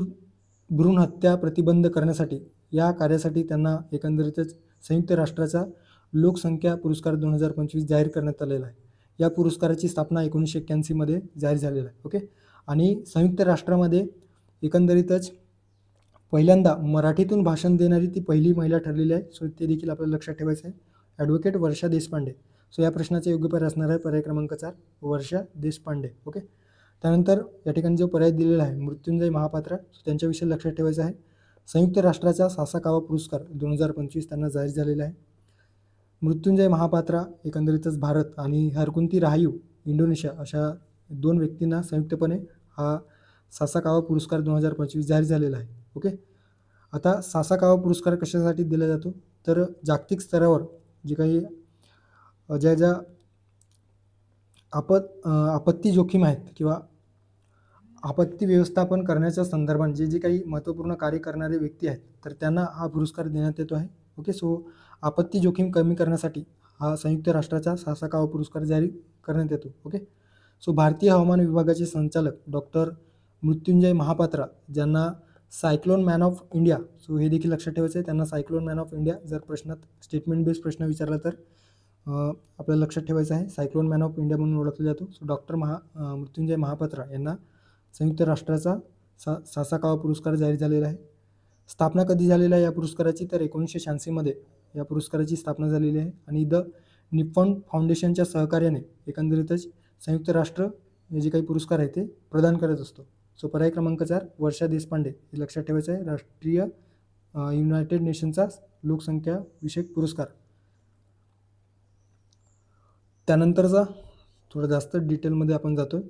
A: भ्रूण हत्या प्रतिबंध करण्यासाठी या कार्यासाठी त्यांना एकंदरीतच संयुक्त राष्ट्राचा लोकसंख्या पुरस्कार 2025 जाहीर करण्यात आलेला आहे. या पुरस्काराची स्थापना 1981मध्ये जाहीर झालेला आहे. ओके, आणि संयुक्त राष्ट्रामध्ये एकंदरीतच पहिल्यांदा मराठीतून भाषण देणारी ती पहिली महिला ठरलेली आहे. सो ते देखील आपल्याला लक्षात ठेवायचं आहे. ॲडव्होकेट वर्षा देशपांडे. सो या प्रश्नाचे योग्य पर्याय असणार आहे पर्याय क्रमांक 4 वर्षा देशपांडे. ओके, त्यानंतर या ठिकाणी जो पर्याय दिलेला आहे मृत्युंजय महापात्रा, सो त्यांच्याविषयी लक्षात ठेवायचं आहे. संयुक्त राष्ट्राचा सासाकावा पुरस्कार 2025 त्यांना जाहीर झालेला आहे. मृत्युंजय महापात्रा एकंदरीतच भारत आणि हरकुंती राहायू इंडोनेशिया अशा 2 व्यक्तींना संयुक्तपणे हा सासाकावा पुरस्कार 2025 जाहीर झालेला आहे. ओके, आता सासाकावा पुरस्कार कशासाठी दिला जातो तर जागतिक स्तरावर जे काही ज्या आपत्ती जोखीम आहेत किंवा आपत्ती व्यवस्थापन करण्याच्या संदर्भात जे काही महत्त्वपूर्ण कार्य करणारे व्यक्ती आहेत तर त्यांना हा पुरस्कार देण्यात येतो आहे. ओके, सो आपत्ती जोखीम कमी करण्यासाठी हा संयुक्त राष्ट्राचा सासाकावा पुरस्कार जारी करण्यात येतो. ओके, सो भारतीय हवामान विभागाचे संचालक डॉक्टर मृत्युंजय महापात्रा ज्यांना cyclone man of India, so हे देखील लक्षात ठेवायचं आहे त्यांना सायक्लोन मॅन ऑफ इंडिया जर प्रश्नात स्टेटमेंट बेस्ड प्रश्न विचारला तर आपल्याला लक्षात ठेवायचं आहे सायक्लोन मॅन ऑफ इंडिया म्हणून ओळखला जातो. सो डॉक्टर मृत्युंजय महापात्रा यांना संयुक्त राष्ट्राचा सासाकावा पुरस्कार जाहीर झालेला आहे. स्थापना कधी झालेला आहे या पुरस्काराची तर 1986मध्ये या पुरस्काराची स्थापना झालेली आहे आणि द निप्पॉन फाउंडेशनच्या सहकार्याने एकंदरीतच संयुक्त राष्ट्र हे जे काही पुरस्कार आहे ते प्रदान करत असतो. सो पर्याय क्रमांक 4 वर्षा देशपांडे हे लक्षात ठेवायचं आहे. राष्ट्रीय युनायटेड नेशनचा लोकसंख्या विषयक पुरस्कार. त्यानंतरचा थोडं जास्त डिटेलमध्ये आपण जातो आहे.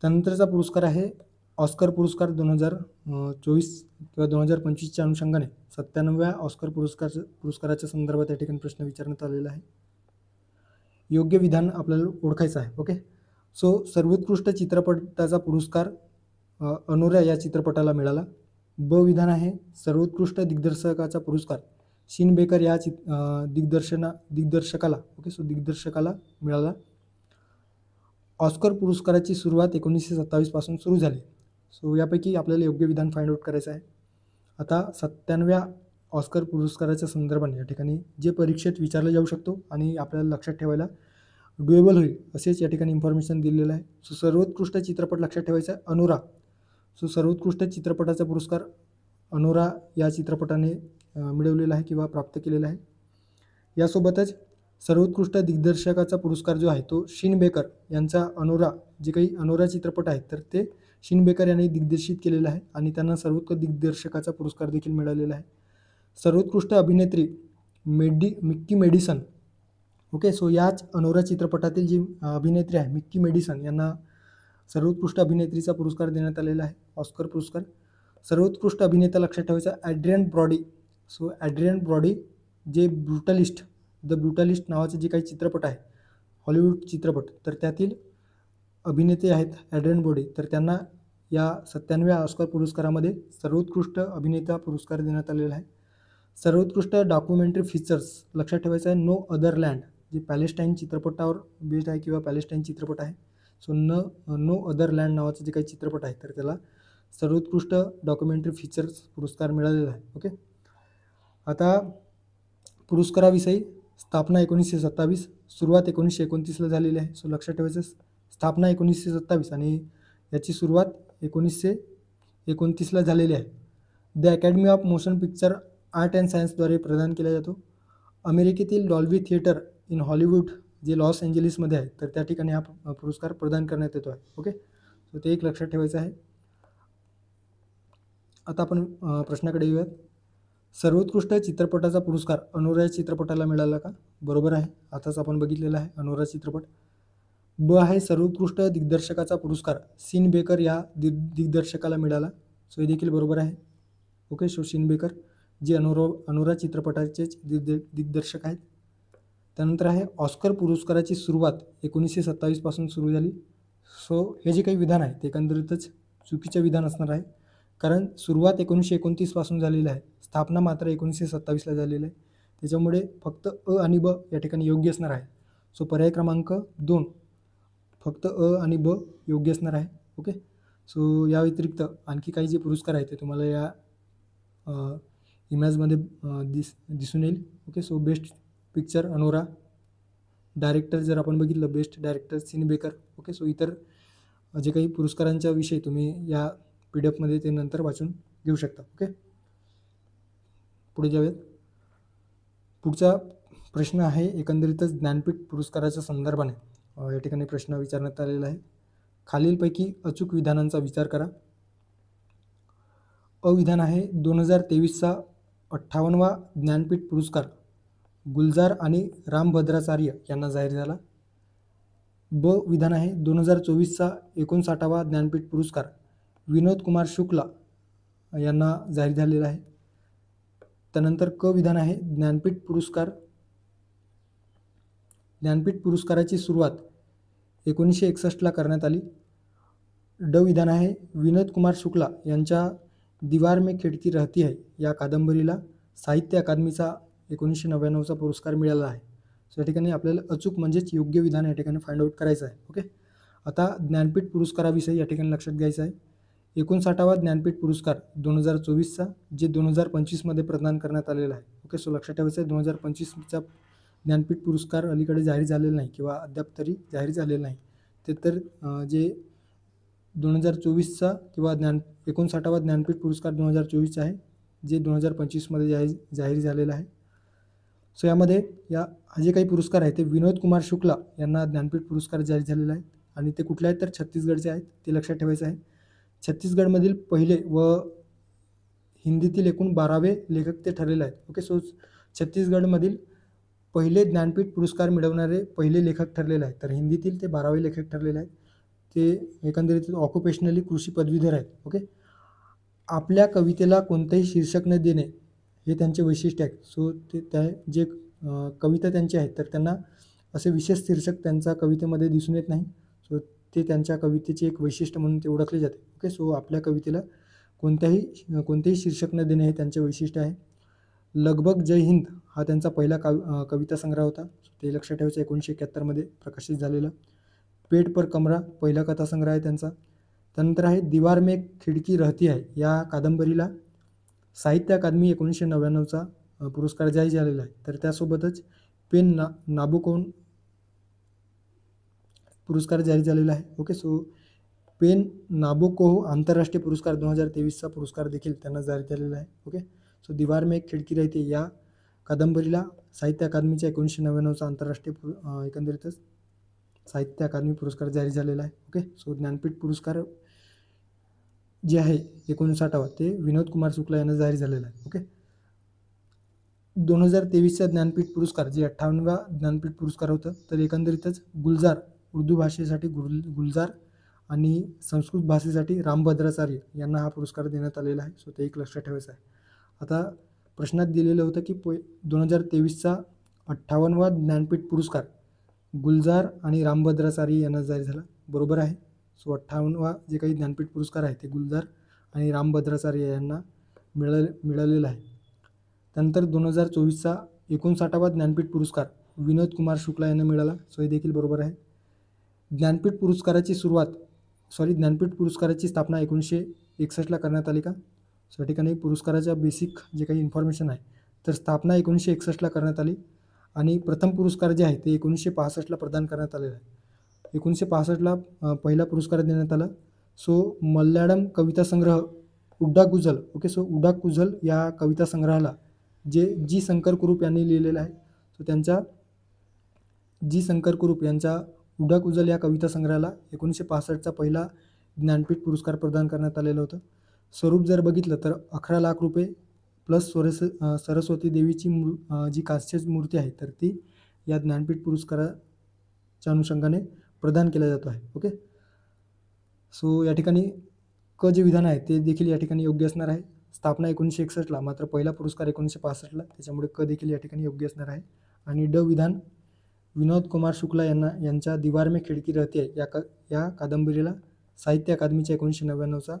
A: त्यानंतरचा पुरस्कार आहे ऑस्कर पुरस्कार 2024 किंवा 2025च्या अनुषंगाने 97व्या ऑस्कर पुरस्काराच्या संदर्भात या ठिकाणी प्रश्न विचारण्यात आलेला आहे. योग्य विधान आपल्याला ओळखायचं आहे. ओके, सो सर्वोत्कृष्ट चित्रपटाचा पुरस्कार अनुरा या चित्रपटाला मिळाला. ब विधान आहे सर्वोत्कृष्ट दिग्दर्शकाचा पुरस्कार शीन बेकर या दिग्दर्शकाला दिग्दर्शकाला मिळाला. ऑस्कर पुरस्काराची सुरुवात 1927 पासून सुरू झाली. सो यापैकी आपल्याला योग्य विधान फाइंड आउट करायचं आहे. आता 97व्या ऑस्कर पुरस्काराच्या संदर्भाने या ठिकाणी जे परीक्षेत विचारलं जाऊ शकतो आणि आपल्याला लक्षात ठेवायला डुएबल होईल असेच या ठिकाणी इन्फॉर्मेशन दिलेलं आहे. सो सर्वोत्कृष्ट चित्रपट लक्षात ठेवायचा आहे अनुरा. सो सर्वोत्कृष्ट चित्रपटाचा पुरस्कार अनुरा या चित्रपटाने मिळवलेला आहे किंवा प्राप्त केलेला आहे. यासोबतच सर्वोत्कृष्ट दिग्दर्शकाचा पुरस्कार जो आहे तो शीन बेकर यांचा अनुरा, जे काही अनुरा चित्रपट आहेत तर ते शीन बेकर यांनी दिग्दर्शित केलेलं आहे आणि त्यांना सर्वोत्कृष्ट दिग्दर्शकाचा पुरस्कार देखील मिळालेला आहे. सर्वोत्कृष्ट अभिनेत्री मिक्की मेडिसन. ओके, सो याच अनुरा चित्रपटातील जी अभिनेत्री आहे मिक्की मेडिसन यांना सर्वोत्कृष्ट अभिनेत्रीचा पुरस्कार देण्यात आलेला आहे, ऑस्कर पुरस्कार. सर्वोत्कृष्ट अभिनेता लक्षात ठेवायचा ॲड्रियन ब्रॉडी. सो ॲड्रियन ब्रॉडी जे द ब्रुटलिस्ट नावाचे जे काही चित्रपट आहे हॉलिवूड चित्रपट तर त्यातील अभिनेते आहेत ॲड्रियन ब्रॉडी, तर त्यांना या 97व्या ऑस्कर पुरस्कारामध्ये सर्वोत्कृष्ट अभिनेता पुरस्कार देण्यात आलेला आहे. सर्वोत्कृष्ट डॉक्युमेंटरी फीचर्स लक्षात ठेवायचं आहे नो अदर लँड, जे पॅलेस्टाईन चित्रपटावर बेस्ड आहे किंवा पॅलेस्टाईन चित्रपट आहे. सो नो अदर लँड नावाचे जे काही चित्रपट आहे तर त्याला सर्वोत्कृष्ट डॉक्युमेंटरी फीचर्स पुरस्कार मिळालेला आहे. ओके, आता पुरस्काराविषयी स्थापना 1927, सुरुवात 1929ला झालेली आहे. सो लक्षात ठेवायचं स्थापना 1927 आणि याची सुरुवात 1929ला झालेली आहे. The academy of motion picture art and सायन्सद्वारे प्रदान केला जातो. अमेरिकेतील डॉल्बी थिएटर इन हॉलिवूड जे लॉस एंजलिसमध्ये आहे तर त्या ठिकाणी हा पुरस्कार प्रदान करण्यात येतो आहे. ओके, सो ते एक लक्षात ठेवायचं आहे. आता आपण प्रश्नाकडे येऊयात. सर्वोत्कृष्ट चित्रपटाचा पुरस्कार अनुरा चित्रपटाला मिळाला का? बरोबर आहे, आताच आपण बघितलेला आहे अनुरा चित्रपट. ब आहे सर्वोत्कृष्ट दिग्दर्शकाचा पुरस्कार शीन बेकर या दिग्दर्शकाला मिळाला. सो हे देखील बरोबर आहे. ओके, सो शीन बेकर जे अनुरा चित्रपटाचेच दिग्दर्शक आहेत. त्यानंतर आहे ऑस्कर पुरस्काराची सुरुवात 1927 पासून सुरू झाली. सो हे जे काही विधान आहे ते एकंदरीतच चुकीचं विधान असणार आहे, कारण सुरुवात 1929 पासून झालेली आहे, स्थापना मात्र 1927ला झालेली आहे. त्याच्यामुळे फक्त अ आणि ब या ठिकाणी योग्य असणार आहे. सो पर्याय क्रमांक 2 फक्त अ आणि ब योग्य असणार आहे. ओके, सो या व्यतिरिक्त आणखी काही जे पुरस्कार आहेत ते तुम्हाला या इमेजमध्ये दिसून येईल. Okay, so best picture Anura, director जर आपण बघितलं बेस्ट डायरेक्टर शीन बेकर. ओके, सो इतर जे काही पुरस्कारांच्या विषयी तुम्ही या PDF ते नंतर वाचून घेऊ शकता. ओके, पुढे जाऊयात. पुढचा प्रश्न आहे एकंदरीतच ज्ञानपीठ पुरस्काराच्या संदर्भाने या ठिकाणी प्रश्न विचारण्यात आलेला आहे. खालीलपैकी अचूक विधानांचा विचार करा. अविधान आहे 2023चा 58वा ज्ञानपीठ पुरस्कार गुलजार आणि रामभद्राचार्य यांना जाहीर झाला. ब विधान आहे 2024चा 59वा ज्ञानपीठ पुरस्कार विनोद कुमार शुक्ला यांना जाहीर झालेला आहे. त्यानंतर क विधान आहे ज्ञानपीठ पुरस्काराची सुरुवात 1961ला करण्यात आली. ड विधान आहे विनोद कुमार शुक्ला यांच्या दीवार में खिडकी रहती है या कादंबरीला साहित्य अकादमीचा 1999चा पुरस्कार मिळाला आहे. सो या ठिकाणी आपल्याला अचूक म्हणजेच योग्य विधान या ठिकाणी फाइंड आउट करायचं आहे. ओके, आता ज्ञानपीठ पुरस्काराविषयी या ठिकाणी लक्षात घ्यायचं आहे. 59वा ज्ञानपीठ पुरस्कार 2024चा जे 2025मध्ये प्रदान करण्यात आलेला आहे. ओके, सो लक्षात ठेवायचं आहे 2025चा ज्ञानपीठ पुरस्कार अलीकडे जाहीर झालेला नाही किंवा अद्याप तरी जाहीर झालेला नाही. ते तर जे 2024चा किंवा 59वा ज्ञानपीठ पुरस्कार 2024चा आहे जे 2025मध्ये जाहीर झालेला आहे. सो यामध्ये हा जे काही पुरस्कार आहे ते विनोद कुमार शुक्ला यांना ज्ञानपीठ पुरस्कार जाहीर झालेला आहे आणि ते कुठले आहेत तर छत्तीसगडचे आहेत, ते लक्षात ठेवायचं आहे. छत्तीसगडमधील पहिले व हिंदीतील एकूण 12वे लेखक ते ठरलेले आहेत. ओके, सो छत्तीसगडमधील पहिले ज्ञानपीठ पुरस्कार मिळवणारे पहिले लेखक ठरलेले आहेत. तर हिंदीतील ते 12वे लेखक ठरलेले आहेत. ते एकंदरीत ऑक्युपेशनली कृषी पदवीधर आहेत. ओके. आपल्या कवितेला कोणतेही शीर्षक न देणे हे त्यांचे वैशिष्ट्य आहे. सो ते त्या जे कविता त्यांची आहेत तर त्यांना असे विशेष शीर्षक त्यांच्या कवितेमध्ये दिसून येत नाही. सो ते त्यांच्या कवितेचे एक वैशिष्ट्य म्हणून ते ओळखले जाते. ओके. सो आपल्या कवितेला कोणतेही शीर्षक न देणे हे त्यांचे वैशिष्ट्य आहे. लगबग जय हिंद हा त्यांचा पहिला कविता संग्रह होता. ते लक्षात ठेवायचं, 1971 प्रकाशित झालेला. पेट पर कमरा पहिला कथासंग्रह आहे त्यांचा. त्यानंतर आहे दीवार में खिडकी रहती है या कादंबरीला साहित्य अकादमी 1999चा पुरस्कार जाहीर झालेला आहे. तर त्यासोबतच पेन नाबोकोन पुरस्कार जाहीर झालेला आहे. ओके. सो पेन नाबोकोह आंतरराष्ट्रीय पुरस्कार 2023चा पुरस्कार देखील त्यांना जाहीर झालेला आहे. ओके. सो दीवार में खिडकी रहती या कादंबरीला साहित्य अकादमीच्या 1999चा आंतरराष्ट्रीय एकंदरीतच साहित्य अकादमी पुरस्कार जाहीर झालेला आहे. ओके. सो ज्ञानपीठ पुरस्कार जे आहे 59वा ते विनोद कुमार शुक्ला यांना जाहीर झालेला आहे. ओके. 2023चा ज्ञानपीठ पुरस्कार जे 58वा ज्ञानपीठ पुरस्कार होतं तर एकंदरीतच गुलजार उर्दू भाषेसाठी गुलजार आणि संस्कृत भाषेसाठी रामभद्राचार्य यांना हा पुरस्कार देण्यात आलेला आहे. सो ते एक लक्षात ठेवायचं आहे. आता प्रश्नात दिलेलं होतं की 2023चा 58वा ज्ञानपीठ पुरस्कार गुलजार आणि रामभद्राचार्य यांना जाहीर झाला. बरोबर आहे. सो 58वा जे काही ज्ञानपीठ पुरस्कार आहे ते गुलजार आणि रामभद्राचार्य यांना मिळालेला आहे. त्यानंतर 2024चा 59वा ज्ञानपीठ पुरस्कार विनोद कुमार शुक्ला यांना मिळाला. सो हे देखील बरोबर आहे. ज्ञानपीठ पुरस्काराची स्थापना 1961ला करण्यात आली का? सो या ठिकाणी पुरस्काराच्या बेसिक जे काही इन्फॉर्मेशन आहे तर स्थापना 1961ला करण्यात आली आणि प्रथम पुरस्कार जे आहे ते 1965ला प्रदान करण्यात आलेला आहे. 1965ला पहिला पुरस्कार देण्यात आला. सो मल्याळम कविता संग्रह उड्डागुझल. ओके. सो उड्डागुझल या कविता संग्रहाला जे जी शंकर कुरूप यांनी लिहिलेलं आहे. सो त्यांच्या जी शंकर कुरूप यांच्या उड्डागुझल या कविता संग्रहाला 1965चा पहिला ज्ञानपीठ पुरस्कार प्रदान करण्यात आलेलं होतं. स्वरूप जर बघितलं तर 11 लाख रुपये प्लस सरस्वती देवीची जी कांस्याची मूर्ती आहे तर ती या ज्ञानपीठ पुरस्काराच्या अनुषंगाने प्रदान केला जातो आहे. ओके. सो या ठिकाणी क जे विधान आहे ते देखील या ठिकाणी योग्य असणार आहे. स्थापना 1961ला मात्र पहिला पुरस्कार 1965ला, त्याच्यामुळे क देखील या ठिकाणी योग्य असणार आहे. आणि ड विधान विनोद कुमार शुक्ला यांच्या दीवार में खिडकी रहती है या कादंबरीला साहित्य अकादमीच्या 1999चा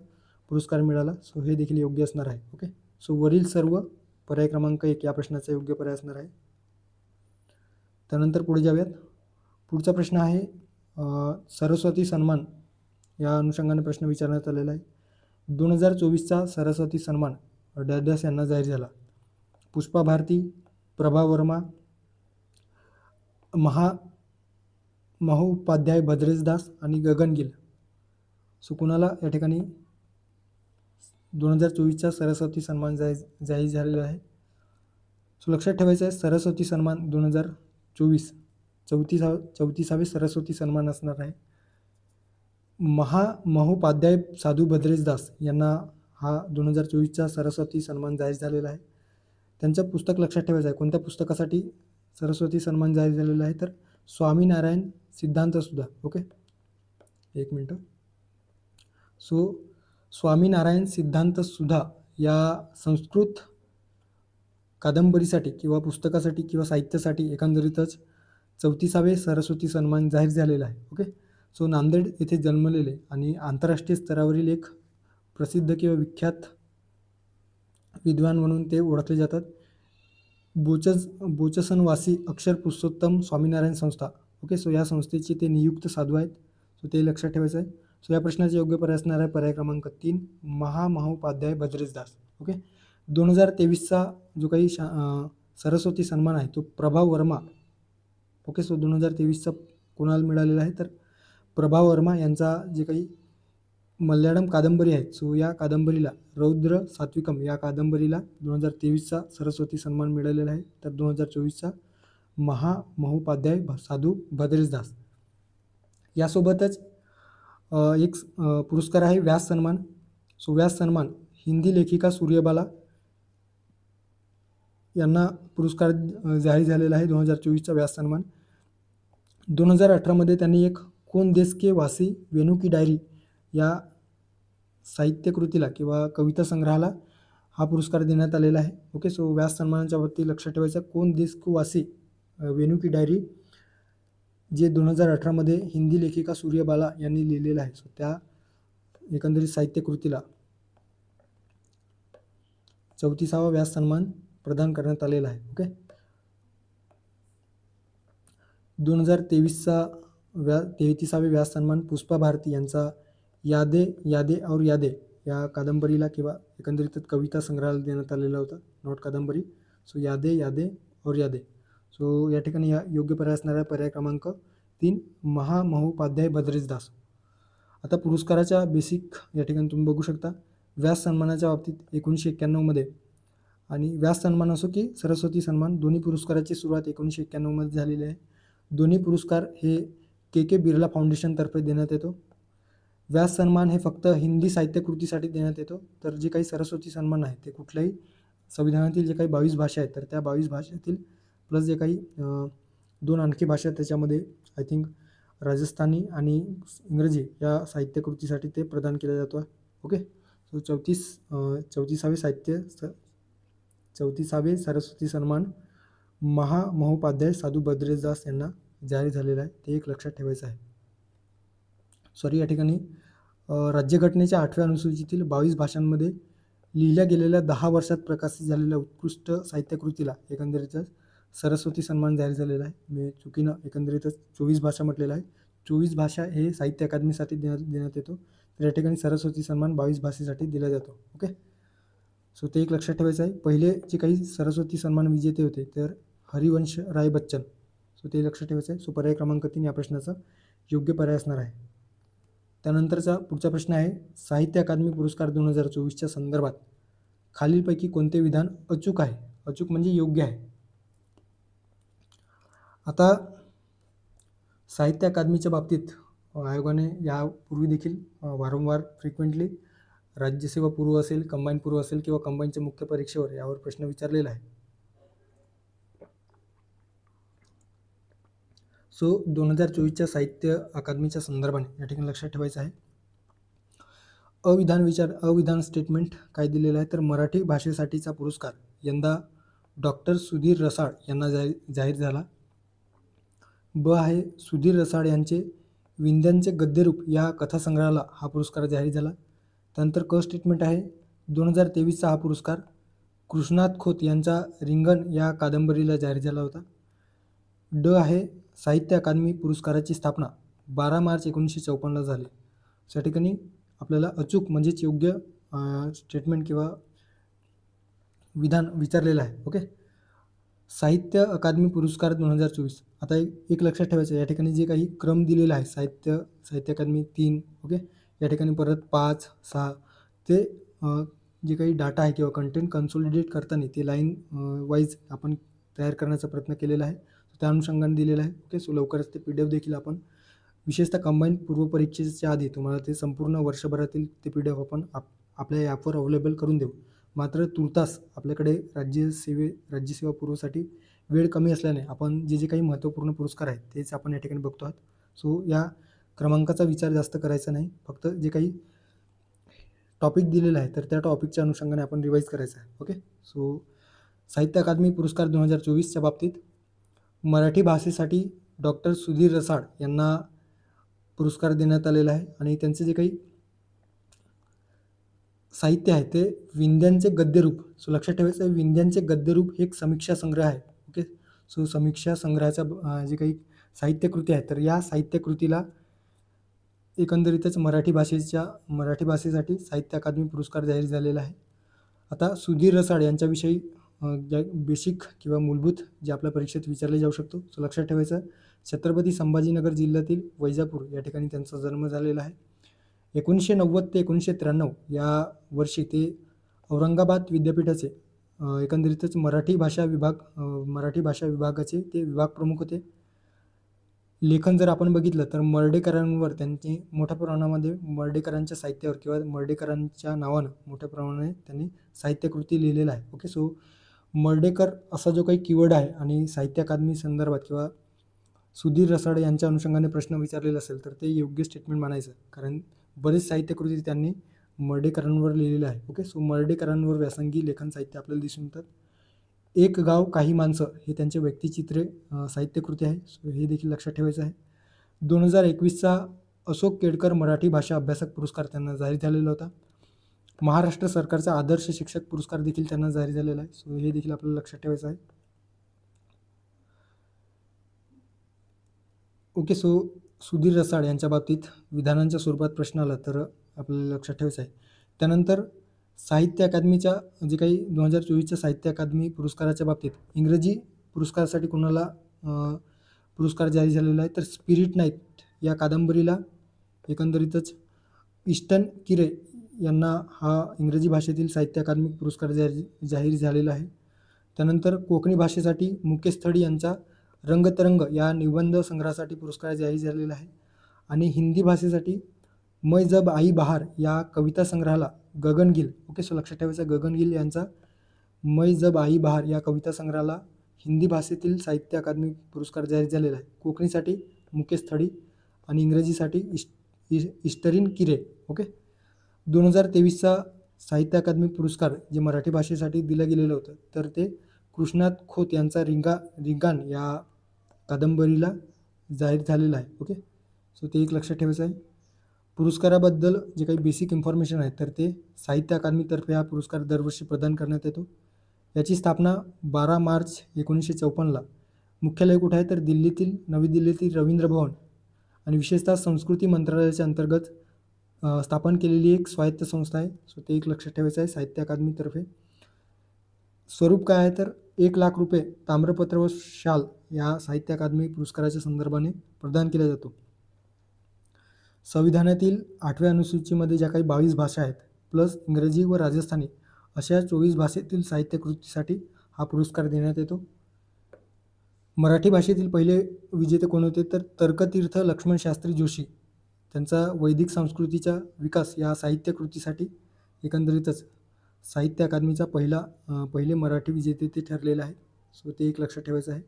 A: पुरस्कार मिळाला. सो हे देखील योग्य असणार आहे. ओके. सो वरील सर्व पर्याय क्रमांक 1 या प्रश्नाचा योग्य पर्याय असणार आहे. त्यानंतर पुढे जाऊयात. पुढचा प्रश्न आहे सरस्वती सन्मान या अनुषंगाने प्रश्न विचारण्यात आलेला आहे. 2024चा सरस्वती सन्मान डॅश यांना जाहीर झाला. पुष्पा भारती, प्रभा वर्मा, महोपाध्याय भद्रेश दास आणि गगन गिल. सो कुणाला या ठिकाणी 2024चा सरस्वती सन्मान जाहीर झालेला आहे? सो लक्षात ठेवायचं आहे सरस्वती सन्मान 2024 34वे सरस्वती सन्मान असणार आहे. महोपाध्याय साधू भद्रेश दास यांना हा 2024चा सरस्वती सन्मान जाहीर झालेला आहे. त्यांचं पुस्तक लक्षात ठेवायचं आहे. कोणत्या पुस्तकासाठी सरस्वती सन्मान जाहीर झालेला आहे तर स्वामीनारायण सिद्धांत सुधा. ओके. एक मिनटं. सो स्वामीनारायण सिद्धांत सुधा या संस्कृत कादंबरीसाठी किंवा पुस्तकासाठी किंवा साहित्यासाठी एकंदरीतच 34वे सरस्वती सन्मान जाहीर झालेला आहे. ओके. सो नांदेड येथे जन्मलेले आणि आंतरराष्ट्रीय स्तरावरील एक प्रसिद्ध किंवा विख्यात विद्वान म्हणून ते ओळखले जातात. बोचसनवासी अक्षर पुरुषोत्तम स्वामीनारायण संस्था. ओके. सो या संस्थेचे ते नियुक्त साधू आहेत. सो ते लक्षात ठेवायचं आहे. सो या प्रश्नाचे योग्य पर्याय असणार आहे पर्याय क्रमांक 3 महोपाध्याय भद्रेश दास. ओके. 2023चा जो काही सरस्वती सन्मान आहे तो प्रभा वर्मा. ओके. सो 2023चा कोणाला मिळालेला आहे तर प्रभा वर्मा यांचा जे काही मल्याळम कादंबरी आहे सो या कादंबरीला रौद्र सात्विकम या कादंबरीला 2023चा सरस्वती सन्मान मिळालेला आहे. तर 2024चा महोपाध्याय साधू भद्रेश दास. यासोबतच एक पुरस्कार आहे व्यास सन्मान. सो व्यास सन्मान हिंदी लेखिका सूर्यबाला यांना पुरस्कार जाहीर झालेला आहे 2024चा व्यास सन्मान. 2018मध्ये त्यांनी एक कोण देश के वासी वेणू की डायरी या साहित्यकृतीला किंवा कविता संग्रहाला हा पुरस्कार देण्यात आलेला आहे. ओके, सो व्यास सन्मानाच्या बाबतीत लक्षात ठेवायचं कोण देश को वासी वेणू की डायरी जे 2018मध्ये हिंदी लेखिका सूर्यबाला यांनी लिहिलेलं आहे. सो त्या एकंदरीत साहित्यकृतीला 34वा व्यास सन्मान प्रदान करण्यात आलेला आहे. ओके, 2023चा 33वे व्यास सन्मान पुष्पा भारती यांचा यादे यादे और यादे या कादंबरीला किंवा एकंदरीत कविता संग्रहाला देण्यात आलेला होता, नॉट कादंबरी. सो यादे यादे और यादे. सो या ठिकाणी या योग्य पर्याय असणारा पर्याय क्रमांक 3 महामहोपाध्याय भद्रेश दास. आता पुरस्काराच्या बेसिक या ठिकाणी तुम्ही बघू शकता. व्यास सन्मानाच्या बाबतीत 1991मध्ये आणि व्यास सन्मान असो की सरस्वती सन्मान दोन्ही पुरस्काराची सुरुवात 1991मध्ये झालेली आहे. दोन्ही पुरस्कार हे के बिर्ला फाउंडेशनतर्फे देण्यात येतो. व्यास सन्मान हे फक्त हिंदी साहित्यकृतीसाठी देण्यात येतो, तर जे काही सरस्वती सन्मान आहे ते कुठल्याही संविधानातील जे काही 22 भाषा आहेत तर त्या 22 भाषेतील प्लस जे काही 2 आणखी भाषा त्याच्यामध्ये आय थिंक राजस्थानी आणि इंग्रजी या साहित्यकृतीसाठी ते प्रदान केलं जातं. ओके, सो 34वे सरस्वती सन्मान महामहोपाध्याय साधू भद्रेश दास यांना जाहीर झालेला आहे, ते एक लक्षात ठेवायचं आहे. सॉरी, या ठिकाणी राज्यघटनेच्या 8व्या अनुसूचीतील 22 भाषांमध्ये लिहिल्या गेलेल्या 10 वर्षात प्रकाशित झालेल्या उत्कृष्ट साहित्यकृतीला एकंदरीतच सरस्वती सन्मान जाहीर झालेला आहे. मी चुकीनं एकंदरीतच 24 भाषा म्हटलेला आहे. 24 भाषा हे साहित्य अकादमीसाठी देण्यात येतो, तर या ठिकाणी सरस्वती सन्मान 22 भाषेसाठी दिला जातो. ओके, सो ते एक लक्षात ठेवायचं आहे. पहिले जे काही सरस्वती सन्मान विजेते होते तर हरिवंश राय बच्चन. सो ते लक्षात ठेवायचं आहे. सो पर्याय क्रमांक 3 या प्रश्नाचा योग्य पर्याय असणार आहे. त्यानंतरचा पुढचा प्रश्न आहे, साहित्य अकादमी पुरस्कार 2024च्या संदर्भात खालीलपैकी कोणते विधान अचूक आहे? अचूक म्हणजे योग्य आहे. आता साहित्य अकादमीच्या बाबतीत आयोगाने यापूर्वी देखील वारंवार फ्रिक्वेंटली राज्यसेवा पूर्व असेल, कंबाईन पूर्व असेल किंवा कंबाईनच्या मुख्य परीक्षेवर यावर प्रश्न विचारलेला आहे. सो 2024च्या साहित्य अकादमीच्या संदर्भाने या ठिकाणी लक्षात ठेवायचं आहे. अविधान स्टेटमेंट काय दिलेलं आहे, तर मराठी भाषेसाठीचा पुरस्कार यंदा डॉक्टर सुधीर रसाळ यांना जाहीर झाला. ब आहे, सुधीर रसाळ यांचे विंध्यांचे गद्यरूप या कथासंग्रहाला हा पुरस्कार जाहीर झाला. त्यानंतर क स्टेटमेंट आहे, 2023चा हा पुरस्कार कृष्णात खोत यांचा रिंगण या कादंबरीला जाहीर झाला होता. ड आहे, साहित्य अकादमी पुरस्काराची स्थापना 12 मार्च 1954 झाली. या ठिकाणी आपल्याला अचूक म्हणजेच योग्य स्टेटमेंट किंवा विधान विचारलेलं आहे. ओके, साहित्य अकादमी पुरस्कार 2024. आता एक लक्षात ठेवायचं, या ठिकाणी जे काही क्रम दिलेला आहे साहित्य अकादमी 3. ओके, या ठिकाणी परत 5, 6 ते जे काही डाटा आहे किंवा कंटेंट कन्सोलिडेट करताना ते लाईन वाईज आपण तयार करण्याचा प्रयत्न केलेला आहे, त्या अनुषंगाने दिलेलं आहे. ओके, सो लवकरच ते PDF देखील आपण विशेषतः कंबाईन पूर्वपरीक्षेच्या आधी तुम्हाला ते संपूर्ण वर्षभरातील ते PDF आपण आपल्या ॲपवर अवेलेबल करून देऊ. मात्र तुर्तास आपल्याकडे राज्यसेवा पूर्वसाठी वेळ कमी असल्याने आपण जे काही महत्त्वपूर्ण पुरस्कार आहेत तेच आपण या ठिकाणी बघतो आहोत. सो या क्रमांकाचा विचार जास्त करायचा नाही, फक्त जे काही टॉपिक दिलेला आहे तर त्या टॉपिकच्या अनुषंगाने आपण रिवाईज करायचं आहे. ओके, सो साहित्य अकादमी पुरस्कार 2024च्या बाबतीत मराठी भाषेसाठी डॉक्टर सुधीर रसाळ यांना पुरस्कार देण्यात आलेला आहे आणि त्यांचे जे काही साहित्य आहे ते विंध्यांचे गद्यरूप. सो लक्षात ठेवायचं आहे, विंध्यांचे गद्यरूप हे एक समीक्षा संग्रह आहे. ओके, सो समीक्षा संग्रहाचा जे काही साहित्यकृती आहे तर या साहित्यकृतीला एकंदरीतच मराठी भाषेसाठी साहित्य अकादमी पुरस्कार जाहीर झालेला आहे. आता सुधीर रसाळ यांच्याविषयी बेसिक किंवा मूलभूत जे आपल्या परीक्षेत विचारले जाऊ शकतो. सो लक्षात ठेवायचं, छत्रपती संभाजीनगर जिल्ह्यातील वैजापूर या ठिकाणी त्यांचा जन्म झालेला आहे. 1990 ते 1993 या वर्षी ते औरंगाबाद विद्यापीठाचे एकंदरीतच मराठी भाषा विभागाचे ते विभाग प्रमुख होते. लेखन जर आपण बघितलं तर मर्ढेकरांवर त्यांनी मोठ्या प्रमाणामध्ये मर्ढेकरांच्या साहित्यावर किंवा मर्ढेकरांच्या नावानं मोठ्या प्रमाणाने त्यांनी साहित्यकृती लिहिलेला आहे. ओके, सो मर्ढेकर असा जो काही कीवर्ड आहे आणि साहित्य अकादमी संदर्भात किंवा सुधीर रसाळ यांच्या अनुषंगाने प्रश्न विचारलेला असेल तर ते योग्य स्टेटमेंट मानायचं, कारण बरेच साहित्यकृती त्यांनी मर्ढेकरांवर लिहिलेलं आहे. ओके, सो मर्ढेकरांवर व्यासंगी लेखन साहित्य आपल्याला दिसून येतात. एक गाव काही माणसं हे त्यांचे व्यक्तिचित्रे साहित्यकृती आहे, सो हे देखील लक्षात ठेवायचं आहे. 2021चा अशोक केळकर मराठी भाषा अभ्यासक पुरस्कार त्यांना जाहीर झालेला होता. महाराष्ट्र सरकारचा आदर्श शिक्षक पुरस्कार देखील त्यांना जाहीर झालेला आहे, सो हे देखील आपल्याला लक्षात ठेवायचं आहे. ओके, सो सुधीर रसाळ यांच्या बाबतीत विधानांच्या स्वरूपात प्रश्न आला तर आपल्याला लक्षात ठेवायचं आहे. त्यानंतर साहित्य अकादमीच्या जे काही 2024च्या साहित्य अकादमी पुरस्काराच्या बाबतीत इंग्रजी पुरस्कारासाठी कोणाला पुरस्कार जाहीर झालेला आहे तर स्पिरिट नाईट या कादंबरीला एकंदरीतच ईस्टन किरे यांना हा इंग्रजी भाषेतील साहित्य अकादमी पुरस्कार जाहीर झालेला आहे. त्यानंतर कोकणी भाषेसाठी मुकेश थडी यांचा रंगतरंग या निबंध संग्रहासाठी पुरस्कार जाहीर झालेला आहे. आणि हिंदी भाषेसाठी मै जब आई बहार या कविता संग्रहाला गगन गिल, ओके, सो लक्षात ठेवायचं गगन गिल यांचा मै जब आई बहार या कविता संग्रहाला हिंदी भाषेतील साहित्य अकादमी पुरस्कार जाहीर झालेला आहे. कोकणीसाठी मुकेश थडी आणि इंग्रजीसाठी ईस्टरिन किरे. ओके, 2023चा साहित्य अकादमी पुरस्कार जे मराठी भाषेसाठी दिलं गेलेलं होतं तर ते कृष्णात खोत यांचा रिंगाण या कादंबरीला जाहीर झालेला आहे. ओके, सो ते एक लक्षात ठेवायचं आहे. पुरस्काराबद्दल जे काही बेसिक इन्फॉर्मेशन आहे तर ते साहित्य अकादमीतर्फे हा पुरस्कार दरवर्षी प्रदान करण्यात येतो. याची स्थापना 12 मार्च 1954ला मुख्यालय कुठे आहे तर नवी दिल्लीतील रवींद्र भवन आणि विशेषतः संस्कृती मंत्रालयाच्या अंतर्गत स्थापन केलेली एक स्वायत्त संस्था आहे. सो ते एक लक्षात ठेवायचं आहे साहित्य अकादमीतर्फे. स्वरूप काय आहे तर 1 लाख रुपये ताम्रपत्र व शाल या साहित्य अकादमी पुरस्काराच्या संदर्भाने प्रदान केला जातो. संविधानातील 8व्या अनुसूचीमध्ये ज्या काही 22 भाषा आहेत प्लस इंग्रजी व राजस्थानी अशा 24 भाषेतील साहित्यकृतीसाठी हा पुरस्कार देण्यात येतो. मराठी भाषेतील पहिले विजेते कोण होते तर तर्कतीर्थ लक्ष्मण शास्त्री जोशी, त्यांचा वैदिक संस्कृतीचा विकास या साहित्यकृतीसाठी एकंदरीतच साहित्य अकादमीचा पहिले मराठी विजेते ते ठरलेले आहेत. सो ते एक लक्षात ठेवायचं आहे.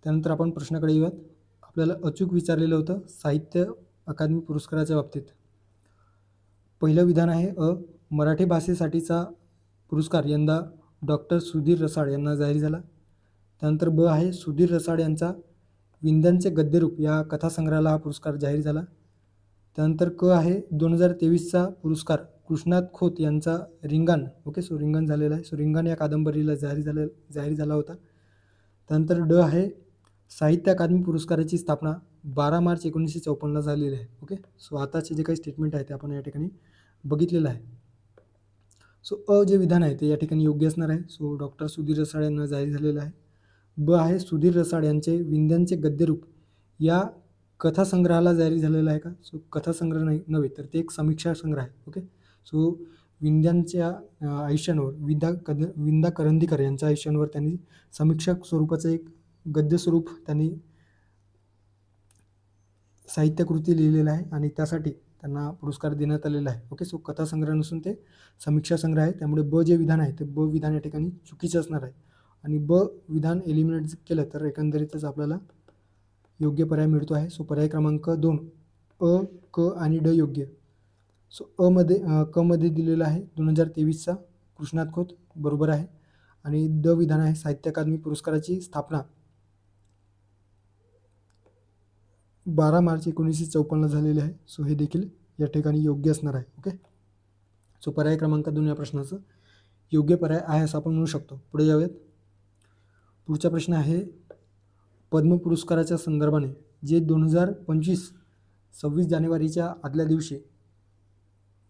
A: त्यानंतर आपण प्रश्नाकडे येऊयात. आपल्याला अचूक विचारलेलं होतं साहित्य अकादमी पुरस्काराच्या बाबतीत. पहिलं विधान आहे मराठी भाषेसाठीचा पुरस्कार यंदा डॉक्टर सुधीर रसाळ यांना जाहीर झाला. त्यानंतर ब आहे सुधीर रसाळ यांचा विंध्यांचे गद्यरूप या कथासंग्रहाला हा पुरस्कार जाहीर झाला. त्यानंतर क आहे 2023चा पुरस्कार कृष्णात खोत यांचा रिंगाण, ओके, सो रिंगण झालेला आहे. सो रिंगण या कादंबरीला जाहीर झाला होता. त्यानंतर ड आहे साहित्य अकादमी पुरस्काराची स्थापना 12 मार्च 1954ला झालेली आहे. ओके, सो आताचे जे काही स्टेटमेंट आहे ते आपण या ठिकाणी बघितलेलं आहे. सो जे विधान आहे ते या ठिकाणी योग्य असणार आहे. सो डॉक्टर सुधीर रसाळ यांना जाहीर झालेलं आहे. ब आहे सुधीर रसाळ यांचे विंध्यांचे गद्यरूप या कथासंग्रहाला जाहीर झालेलं आहे का? सो कथासंग्रह नव्हे तर ते एक समीक्षा संग्रह आहे. ओके, सो विंध्यांच्या आयुष्यांवर विंदा करंदीकर यांच्या आयुष्यांवर त्यांनी समीक्षक स्वरूपाचं एक गद्यस्वरूप त्यांनी साहित्यकृती लिहिलेलं आहे आणि त्यासाठी त्यांना पुरस्कार देण्यात आलेला आहे. ओके, सो कथासंग्रह नसून ते समीक्षा संग्रह आहे. त्यामुळे ब जे विधान आहे ते ब विधान या ठिकाणी चुकीचं असणार आहे आणि ब विधान एलिमिनेट केलं तर एकंदरीतच आपल्याला योग्य पर्याय मिळतो आहे. सो पर्याय क्रमांक 2 अ, क आणि ड योग्य. सो क मध्ये दिलेलं आहे 2023चा कृष्णात खोत, बरोबर आहे. आणि द विधान आहे साहित्य अकादमी पुरस्काराची स्थापना 12 मार्च 1954ला झालेली आहे. सो हे देखील या ठिकाणी योग्य असणार आहे. ओके, सो पर्याय क्रमांक 2 या प्रश्नाचं योग्य पर्याय आहे असं आपण म्हणू शकतो. पुढे जाऊयात. पुढचा प्रश्न आहे पद्म पुरस्काराच्या संदर्भाने जे 2025 26 जानेवारीच्या आदल्या दिवशी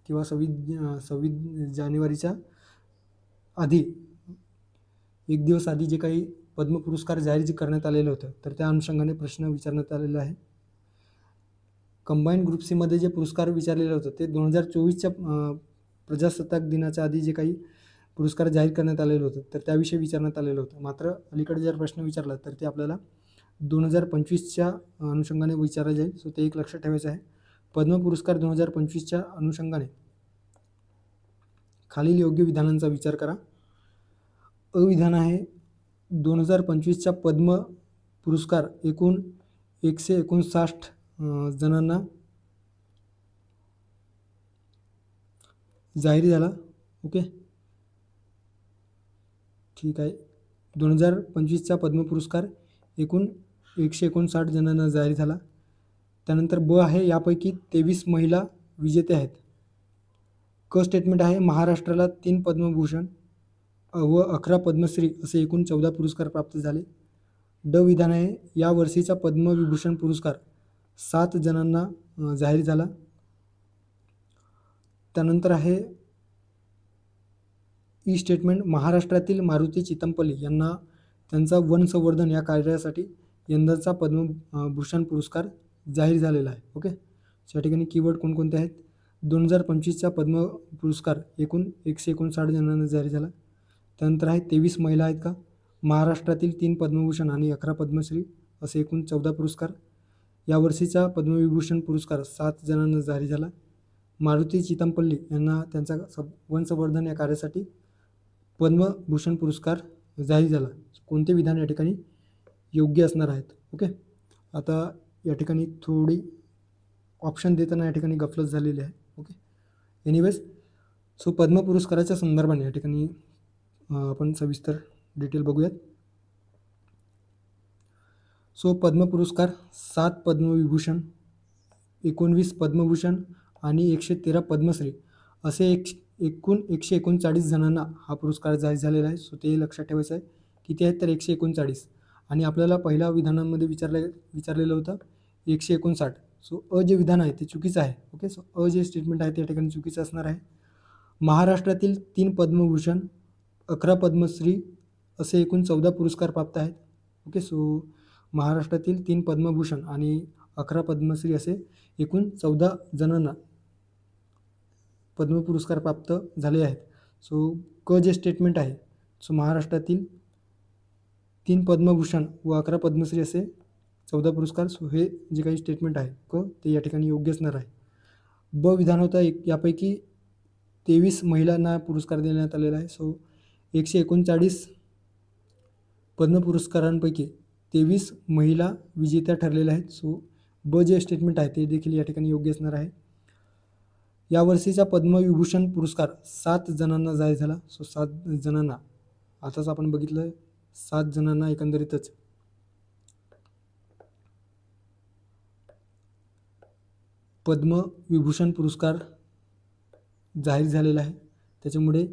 A: किंवा 26 जानेवारीच्या आधी एक दिवस आधी जे काही पद्म पुरस्कार जाहीर करण्यात आलेलं होतं तर त्या अनुषंगाने प्रश्न विचारण्यात आलेला आहे. कंबाईंड ग्रुप सी मध्ये जे पुरस्कार विचारलेलं होतं ते 2024च्या प्रजासत्ताक दिनाच्या आधी जे काही पुरस्कार जाहीर करण्यात आलेलं होतं तर त्याविषयी विचारण्यात आलेलं होतं. मात्र अलीकडे जर प्रश्न विचारला तर ते आपल्याला 2025च्या अनुषंगाने विचारला जाईल. सो ते एक लक्षात ठेवायचं आहे. पद्म पुरस्कार 2025च्या अनुषंगाने खालील योग्य विधानांचा विचार करा. अविधान आहे 2025चा पद्म पुरस्कार एकूण 159 जणांना जाहीर झाला. ओके, ठीक आहे. 2025चा पद्म पुरस्कार एकूण 159 जणांना जाहीर झाला. त्यानंतर ब आहे यापैकी 23 महिला विजेते आहेत. क स्टेटमेंट आहे महाराष्ट्राला 3 पद्मभूषण व 11 पद्मश्री असे एकूण 14 पुरस्कार प्राप्त झाले. ड विधान आहे या वर्षीचा पद्मविभूषण पुरस्कार 7 जणांना जाहीर झाला. त्यानंतर आहे ई स्टेटमेंट महाराष्ट्रातील मारुती चितमपल्ली यांना त्यांचा वन संवर्धन या कार्यासाठी यंदाचा पद्मभूषण पुरस्कार जाहीर झालेला आहे. ओके, या ठिकाणी कीवर्ड कोणकोणते आहेत? 2025चा पद्म पुरस्कार एकूण 159 जणांना जाहीर झाला. त्यानंतर आहे 23 महिला आहेत का? महाराष्ट्रातील 3 पद्मभूषण आणि 11 पद्मश्री असे एकूण 14 पुरस्कार. यावर्षीचा पद्मविभूषण पुरस्कार 7 जणांना जाहीर झाला. मारुती चितमपल्ली यांना त्यांचा वन संवर्धन या कार्यासाठी पद्मभूषण पुरस्कार जाहीर झाला. कोणते विधान या ठिकाणी योग्य असणार आहेत? ओके, आता या ठिकाणी थोडी ऑप्शन देताना या ठिकाणी गफलत झालेली आहे. ओके, एनिवेज, सो पद्म पुरस्काराच्या संदर्भाने या ठिकाणी आपण सविस्तर डिटेल बघूयात. सो पद्म पुरस्कार 7 पद्मविभूषण, 19 पद्मभूषण आणि 113 पद्मश्री असे एकूण 139 जणांना हा पुरस्कार जाहीर झालेला आहे. सो ते लक्षात ठेवायचं आहे. किती आहेत तर 139. आणि आपल्याला पहिल्या विधानामध्ये विचारलेलं होतं 159. सो अ जे विधान आहे ते चुकीचं आहे. ओके, सो अ जे स्टेटमेंट आहे ते या ठिकाणी चुकीचं असणार आहे. महाराष्ट्रातील 3 पद्मभूषण, 11 पद्मश्री असे एकूण 14 पुरस्कार प्राप्त आहेत. ओके, सो महाराष्ट्रातील 3 पद्मभूषण आणि 11 पद्मश्री असे एकूण 14 जणांना पद्म पुरस्कार प्राप्त झाले आहेत. सो क जे स्टेटमेंट आहे, सो महाराष्ट्रातील 3 पद्मभूषण व 11 पद्मश्री असे 14 पुरस्कार. सो हे जे काही स्टेटमेंट आहे क ते या ठिकाणी योग्य असणार आहे. ब विधान होता यापैकी 23 महिलांना पुरस्कार देण्यात आलेला आहे. सो 139 पद्म पुरस्कारांपैकी 23 महिला विजेत्या ठरलेल्या आहेत. सो ब जे स्टेटमेंट आहे ते देखील या ठिकाणी योग्य असणार आहे. यावर्षीचा पद्मविभूषण पुरस्कार 7 जणांना जाहीर झाला. सो 7 जणांना, आताच आपण बघितलं 7 जणांना एकंदरीतच पद्मविभूषण पुरस्कार जाहीर झालेला आहे. त्याच्यामुळे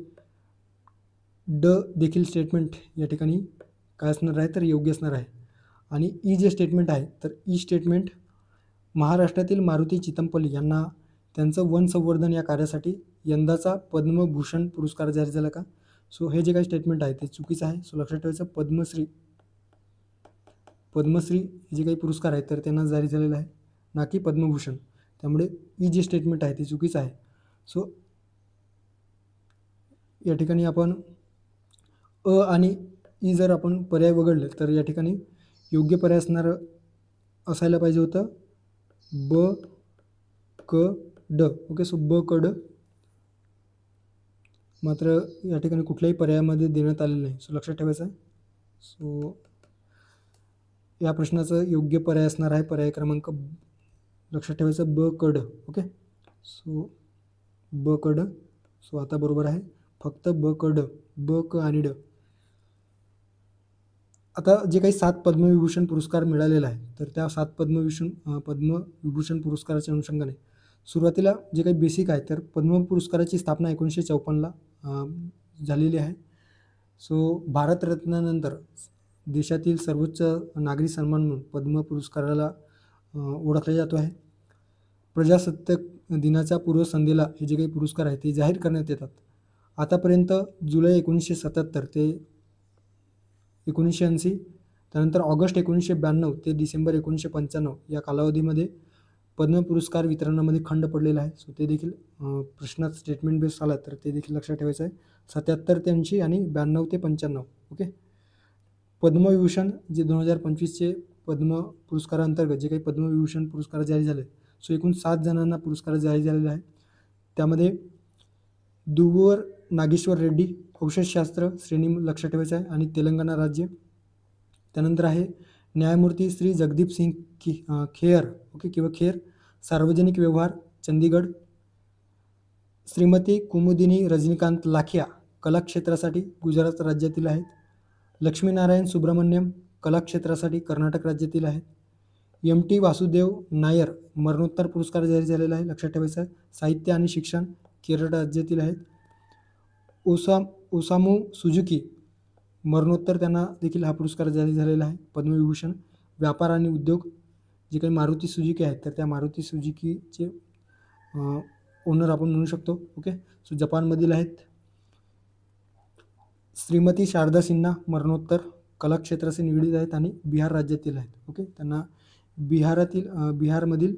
A: ड देखील स्टेटमेंट या ठिकाणी काय असणार आहे तर योग्य असणार आहे. आणि ई जे स्टेटमेंट आहे तर ई स्टेटमेंट महाराष्ट्रातील मारुती चितमपल्ली यांना त्यांचं वन संवर्धन या कार्यासाठी यंदाचा पद्मभूषण पुरस्कार जाहीर झाला का? सो हे जे काही स्टेटमेंट आहे ते चुकीचं आहे. सो लक्षात ठेवायचं पद्मश्री हे जे काही पुरस्कार आहेत तर त्यांना जाहीर झालेला आहे, ना की पद्मभूषण. त्यामुळे ई जे स्टेटमेंट आहे ते चुकीचं आहे. सो या ठिकाणी आपण अ आणि ई जर आपण पर्याय वगळले तर या ठिकाणी योग्य पर्याय असायला पाहिजे होतं ब क ड. ओके, सो ब क ड मात्र या ठिकाणी कुठल्याही पर्यायामध्ये देण्यात आलेलं नाही. सो लक्षात ठेवायचं आहे. सो या प्रश्नाचं योग्य पर्याय असणार आहे पर्याय क्रमांक, लक्षात ठेवायचं ब क ड. ओके, सो ब क ड. सो आता बरोबर आहे फक्त ब क ड, ब क आणि ड. आता जे काही 7 पद्मविभूषण पुरस्कार मिळालेला आहे तर त्या 7 पद्मविभूषण पुरस्काराच्या अनुषंगाने सुरुवातीला जे काही बेसिक आहे तर पद्म पुरस्काराची स्थापना 1954ला झालेली आहे. सो भारतरत्नानंतर देशातील सर्वोच्च नागरी सन्मान म्हणून पद्म पुरस्काराला ओळखला जातो आहे. प्रजासत्ताक दिनाच्या पूर्वसंध्येला हे जे काही पुरस्कार आहे ते जाहीर करण्यात येतात. आतापर्यंत जुलै 1977 ते 1980, त्यानंतर ऑगस्ट 1992 ते डिसेंबर 1995 या कालावधीमध्ये पद्म पुरस्कार वितरणामध्ये खंड पडलेला आहे. सो ते देखील प्रश्नात स्टेटमेंट बेस आला तर ते देखील लक्षात ठेवायचं आहे. 77 ते 80 आणि 92 ते 95. ओके, पद्मविभूषण जे 2025चे पद्म पुरस्कारांतर्गत जे काही पद्मविभूषण पुरस्कार जाहीर झाले, सो एकूण 7 जणांना पुरस्कार जाहीर झालेला आहे. त्यामध्ये दुव्वर नागेश्वर रेड्डी औषधशास्त्र श्रेणी लक्षात ठेवायचं आहे आणि तेलंगणा राज्य. त्यानंतर आहे न्यायमूर्ती श्री जगदीप सिंग खेर किंवा खेर, सार्वजनिक व्यवहार चंदीगड. श्रीमती कुमुदिनी रजनीकांत लाखिया कला क्षेत्रासाठी गुजरात राज्यातील आहेत. लक्ष्मीनारायण सुब्रमण्यम कला क्षेत्रासाठी कर्नाटक राज्यातील आहेत. MT वासुदेव नायर मरणोत्तर पुरस्कार जाहीर झालेला आहे, लक्षात ठेवायचा आहे. साहित्य आणि शिक्षण केरळ राज्यातील आहेत. ओसामू सुजुकी मरणोत्तर त्यांना देखील हा पुरस्कार जाहीर झालेला आहे, पद्मविभूषण. व्यापार आणि उद्योग जे काही मारुती सुजुकी आहेत तर त्या मारुती सुजुकीचे ओनर आपण म्हणू शकतो. सो जपानमधील आहेत. श्रीमती शारदा सिन्हा मरणोत्तर कला क्षेत्राशी निगडीत आहेत आणि बिहार राज्यातील आहेत. त्यांना बिहारमधील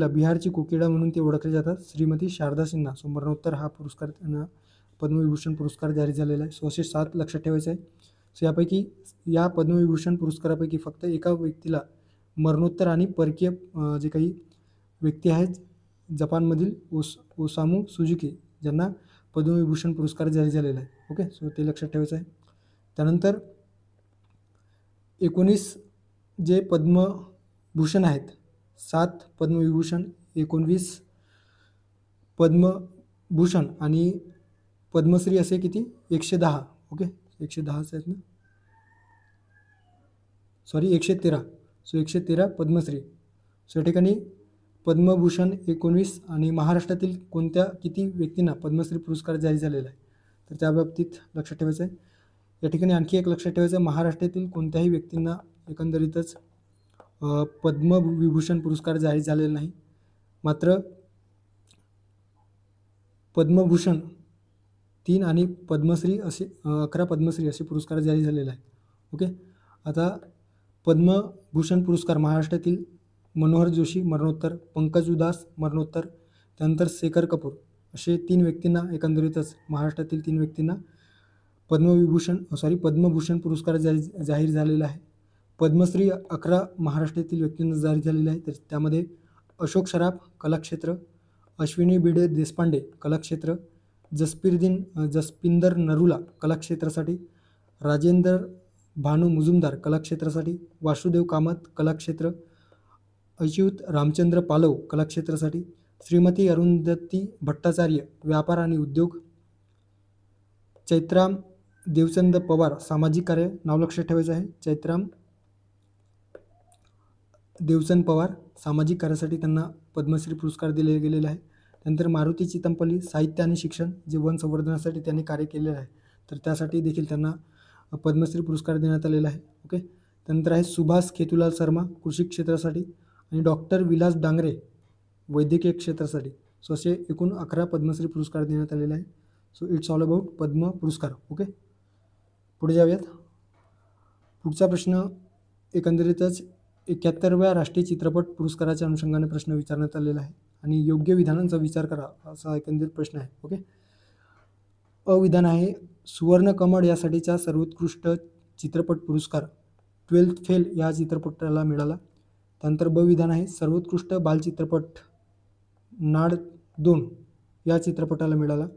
A: बिहारची कोकिळा म्हणून ते ओळखले जातात, श्रीमती शारदा सिन्हा. सो मरणोत्तर हा पुरस्कार त्यांना पद्मविभूषण पुरस्कार जाहीर झालेला आहे. 107 लक्षात ठेवायचं आहे. सो यापैकी या पद्मविभूषण पुरस्कारापैकी फक्त एका व्यक्तीला मरणोत्तर आणि परकीय जे काही व्यक्ती आहेत जपानमधील ओसामू सुजुकी ज्यांना पद्मविभूषण पुरस्कार जाहीर झालेला आहे. सो ते लक्षात ठेवायचं आहे. त्यानंतर 19 जे पद्मभूषण आहेत, 7 पद्मविभूषण, 19 पद्मभूषण आणि पद्मश्री असे किती 110. 110 आहेत ना, सॉरी 113. सो 113 पद्मश्री. सो या ठिकाणी पद्मभूषण 19 आणि महाराष्ट्रातील किती व्यक्तींना पद्मश्री पुरस्कार जाहीर झालेला आहे तर त्या बाबतीत लक्षात ठेवायचं आहे. या ठिकाणी आणखी एक लक्षात ठेवायचं आहे, महाराष्ट्रातील कोणत्याही व्यक्तींना एकंदरीतच पद्मविभूषण पुरस्कार जाहीर झालेला नाही, मात्र पद्मभूषण 3 आणि पद्मश्री असे 11 पद्मश्री असे पुरस्कार जाहीर झालेले आहेत. आता पद्मभूषण पुरस्कार महाराष्ट्रातील मनोहर जोशी मरणोत्तर, पंकज उदास मरणोत्तर, त्यानंतर शेखर कपूर असे 3 व्यक्तींना एकंदरीतच महाराष्ट्रातील 3 व्यक्तींना पद्मभूषण पुरस्कार जाहीर झालेला आहे. पद्मश्री 11 महाराष्ट्रातील व्यक्तींना जाहीर झालेले आहे. तर त्यामध्ये अशोक सराफ कलाक्षेत्र, अश्विनी भिडे देशपांडे कलाक्षेत्र, जसपिंदर नरूला कलाक्षेत्रासाठी, राजेंद्र भानू मुजुमदार कलाक्षेत्रासाठी, वासुदेव कामत कलाक्षेत्र, अच्युत रामचंद्र पालव कलाक्षेत्रासाठी, श्रीमती अरुंधती भट्टाचार्य व्यापार आणि उद्योग, चैत्राम देवचंद पवार सामाजिक कार्य, नाव लक्षात ठेवायचं आहे, चैत्राम देवचंद पवार सामाजिक कार्यासाठी त्यांना पद्मश्री पुरस्कार दिले गेलेला आहे. त्यानंतर मारुती चितमपल्ली साहित्य आणि शिक्षण जे वन संवर्धनासाठी त्यांनी कार्य केलेलं आहे तर त्यासाठी देखील त्यांना पद्मश्री पुरस्कार देण्यात आलेला आहे. त्यानंतर आहे सुभाष खेतुलाल शर्मा कृषी क्षेत्रासाठी आणि डॉक्टर विलास डांगरे वैद्यकीय क्षेत्रासाठी. सो असे एकूण 11 पद्मश्री पुरस्कार देण्यात आलेले आहे. सो इट्स ऑल अबाउट पद्म पुरस्कार. पुढे जाऊयात. पुढचा प्रश्न एकंदरीतच 71व्या राष्ट्रीय चित्रपट पुरस्काराच्या अनुषंगाने प्रश्न विचारण्यात आलेला आहे आणि योग्य विधानांचा विचार करा असा एकंदरीत प्रश्न आहे. अविधान आहे सुवर्णकमळ यासाठीचा सर्वोत्कृष्ट चित्रपट पुरस्कार 12th फेल या चित्रपटाला मिळाला. त्यानंतर ब विधान आहे सर्वोत्कृष्ट बालचित्रपट नाड 2 या चित्रपटाला मिळाला.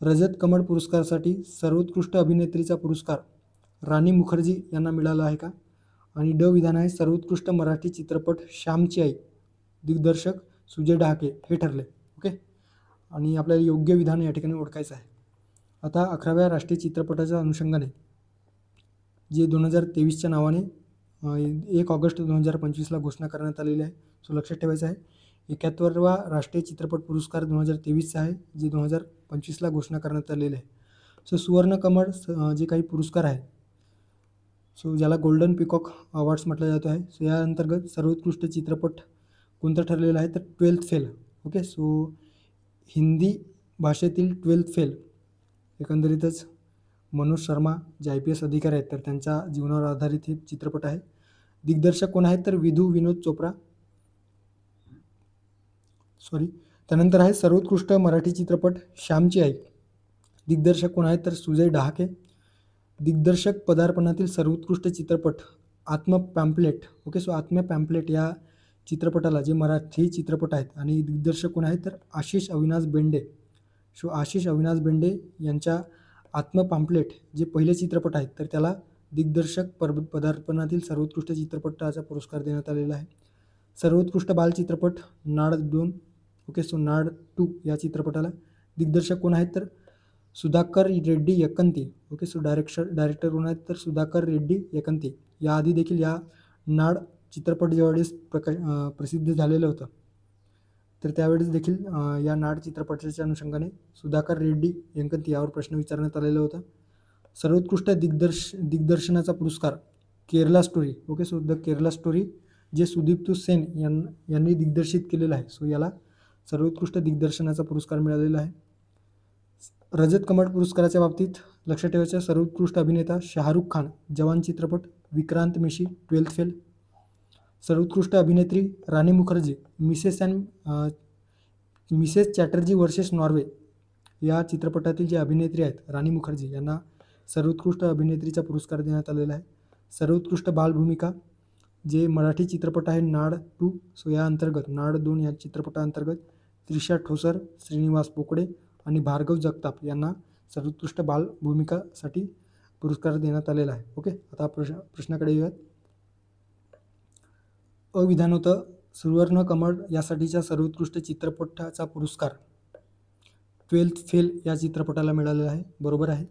A: रजत कमळ पुरस्कारासाठी सर्वोत्कृष्ट अभिनेत्रीचा पुरस्कार राणी मुखर्जी यांना मिळाला आहे का? आणि ड विधान आहे सर्वोत्कृष्ट मराठी चित्रपट श्यामची आई दिग्दर्शक सुजय डहाके हे ठरले. आणि आपल्याला योग्य विधान या ठिकाणी ओळखायचं आहे. आता 11व्या राष्ट्रीय चित्रपटाच्या अनुषंगाने जे 2023च्या नावाने 1 ऑगस्ट 2025ला घोषणा करण्यात आलेली आहे. सो लक्षात ठेवायचं आहे 71वा राष्ट्रीय चित्रपट पुरस्कार 2023चा आहे जे 2025ला घोषणा करण्यात आलेले आहे. सो सुवर्णकमळ जे काही पुरस्कार आहे सो ज्याला गोल्डन पिकॉक अवॉर्ड्स म्हटलं जातो आहे. सो या अंतर्गत सर्वोत्कृष्ट चित्रपट कोणतं ठरलेलं आहे तर 12th फेल. सो हिंदी भाषेतील 12th फेल एकंदरीतच मनोज शर्मा जे IPS अधिकारी आहेत तर त्यांच्या जीवनावर आधारित हे चित्रपट आहे. दिग्दर्शक कोण आहेत तर विधू विनोद चोप्रा. त्यानंतर आहे सर्वोत्कृष्ट मराठी चित्रपट श्यामची आई. दिग्दर्शक कोण आहेत तर सुजय डहाके. दिग्दर्शक पदार्पणातील सर्वोत्कृष्ट चित्रपट आत्म पॅम्पलेट. सो आत्म पॅम्पलेट या चित्रपटाला जे मराठी चित्रपट आहेत आणि दिग्दर्शक कोण आहेत तर आशिष अविनाश बेंडे. सो आशिष अविनाश बेंडे यांच्या आत्म पाम्पलेट जे पहिले चित्रपट आहेत तर त्याला दिग्दर्शक पदार्पणातील सर्वोत्कृष्ट चित्रपटाचा पुरस्कार देण्यात आलेला आहे. सर्वोत्कृष्ट बालचित्रपट नाड 2. ओके, सो नाड 2 या चित्रपटाला दिग्दर्शक कोण आहेत तर Sudhakar Reddy Yakanti. Okay, so director कोण आहेत तर सुधाकर रेड्डी यकंती. याआधी देखील या नाड चित्रपट ज्यावेळेस प्रसिद्ध झालेलं होतं तर त्यावेळेस देखील या नाड चित्रपटाच्या अनुषंगाने सुधाकर रेड्डी यंकंती यावर प्रश्न विचारण्यात आलेला होता. सर्वोत्कृष्ट दिग्दर्शनाचा पुरस्कार Kerala story. Okay, so the Kerala story जे सुदीप्तू सेन यांनी दिग्दर्शित केलेलं आहे. सो याला सर्वोत्कृष्ट दिग्दर्शनाचा पुरस्कार मिळालेला आहे. रजत कमळ पुरस्काराच्या बाबतीत लक्षात ठेवायचं सर्वोत्कृष्ट अभिनेता शाहरुख खान जवान चित्रपट, विक्रांत मेशी 12th फेल. सर्वोत्कृष्ट अभिनेत्री Rani Mukerji Mrs Chatterjee versus Norway या चित्रपटातील जे अभिनेत्री आहेत राणी मुखर्जी यांना सर्वोत्कृष्ट अभिनेत्रीचा पुरस्कार देण्यात आलेला आहे. सर्वोत्कृष्ट बालभूमिका जे मराठी चित्रपट आहे नाड 2. सो या अंतर्गत नाड 2 या चित्रपटाअंतर्गत त्रिशा ठोसर, श्रीनिवास पोकळे आणि भार्गव जगताप यांना सर्वोत्कृष्ट बालभूमिकासाठी पुरस्कार देण्यात आलेला आहे. ओके, आता प्रश्नाकडे येऊयात. अविधान होतं सुवर्ण कमळ यासाठीच्या सर्वोत्कृष्ट चित्रपटाचा पुरस्कार 12th फेल या चित्रपटाला मिळालेला आहे. बरोबर आहे.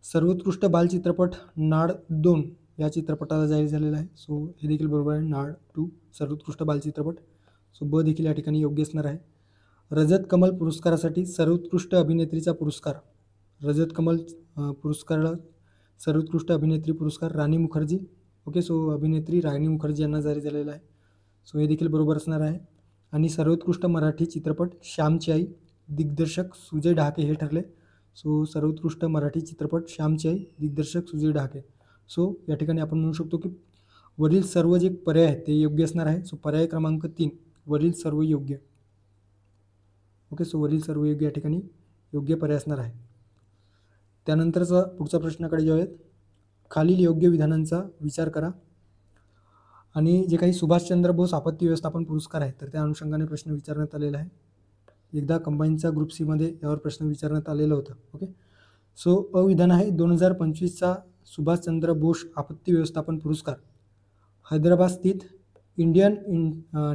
A: सर्वोत्कृष्ट बालचित्रपट नाड 2 या चित्रपटाला जाहीर झालेला आहे. सो हे देखील बरोबर आहे. नाड 2 सर्वोत्कृष्ट बालचित्रपट. सो ब देखील या ठिकाणी योग्य असणार आहे. रजत कमल पुरस्कारासाठी सर्वोत्कृष्ट अभिनेत्रीचा पुरस्कार रजत कमल पुरस्काराला सर्वोत्कृष्ट अभिनेत्री पुरस्कार राणी मुखर्जी. ओके, सो अभिनेत्री राणी मुखर्जी यांना जारी झालेला आहे. सो हे देखील बरोबर असणार आहे. आणि सर्वोत्कृष्ट मराठी चित्रपट श्यामची आई, दिग्दर्शक सुजय ढाके हे ठरले. सो सर्वोत्कृष्ट मराठी चित्रपट श्यामची आई, दिग्दर्शक सुजय ढाके. सो या ठिकाणी आपण म्हणू शकतो की वरील सर्व जे पर्याय आहेत ते योग्य असणार आहे. सो पर्याय क्रमांक 3 वरील सर्व योग्य. ओके, सो वरील सर्व योग्य या ठिकाणी योग्य पर्याय असणार आहे. त्यानंतरचा पुढचा प्रश्नाकडे जाऊयात. खालील योग्य विधानांचा विचार करा. आणि जे काही सुभाषचंद्र बोस आपत्ती व्यवस्थापन पुरस्कार आहे तर त्या अनुषंगाने प्रश्न विचारण्यात आलेला आहे. एकदा कंबाईनच्या ग्रुप सी मध्ये यावर प्रश्न विचारण्यात आलेलं होतं. ओके, सो अविधान आहे 2025चा सुभाषचंद्र बोस आपत्ती व्यवस्थापन पुरस्कार हैदराबाद स्थित Indian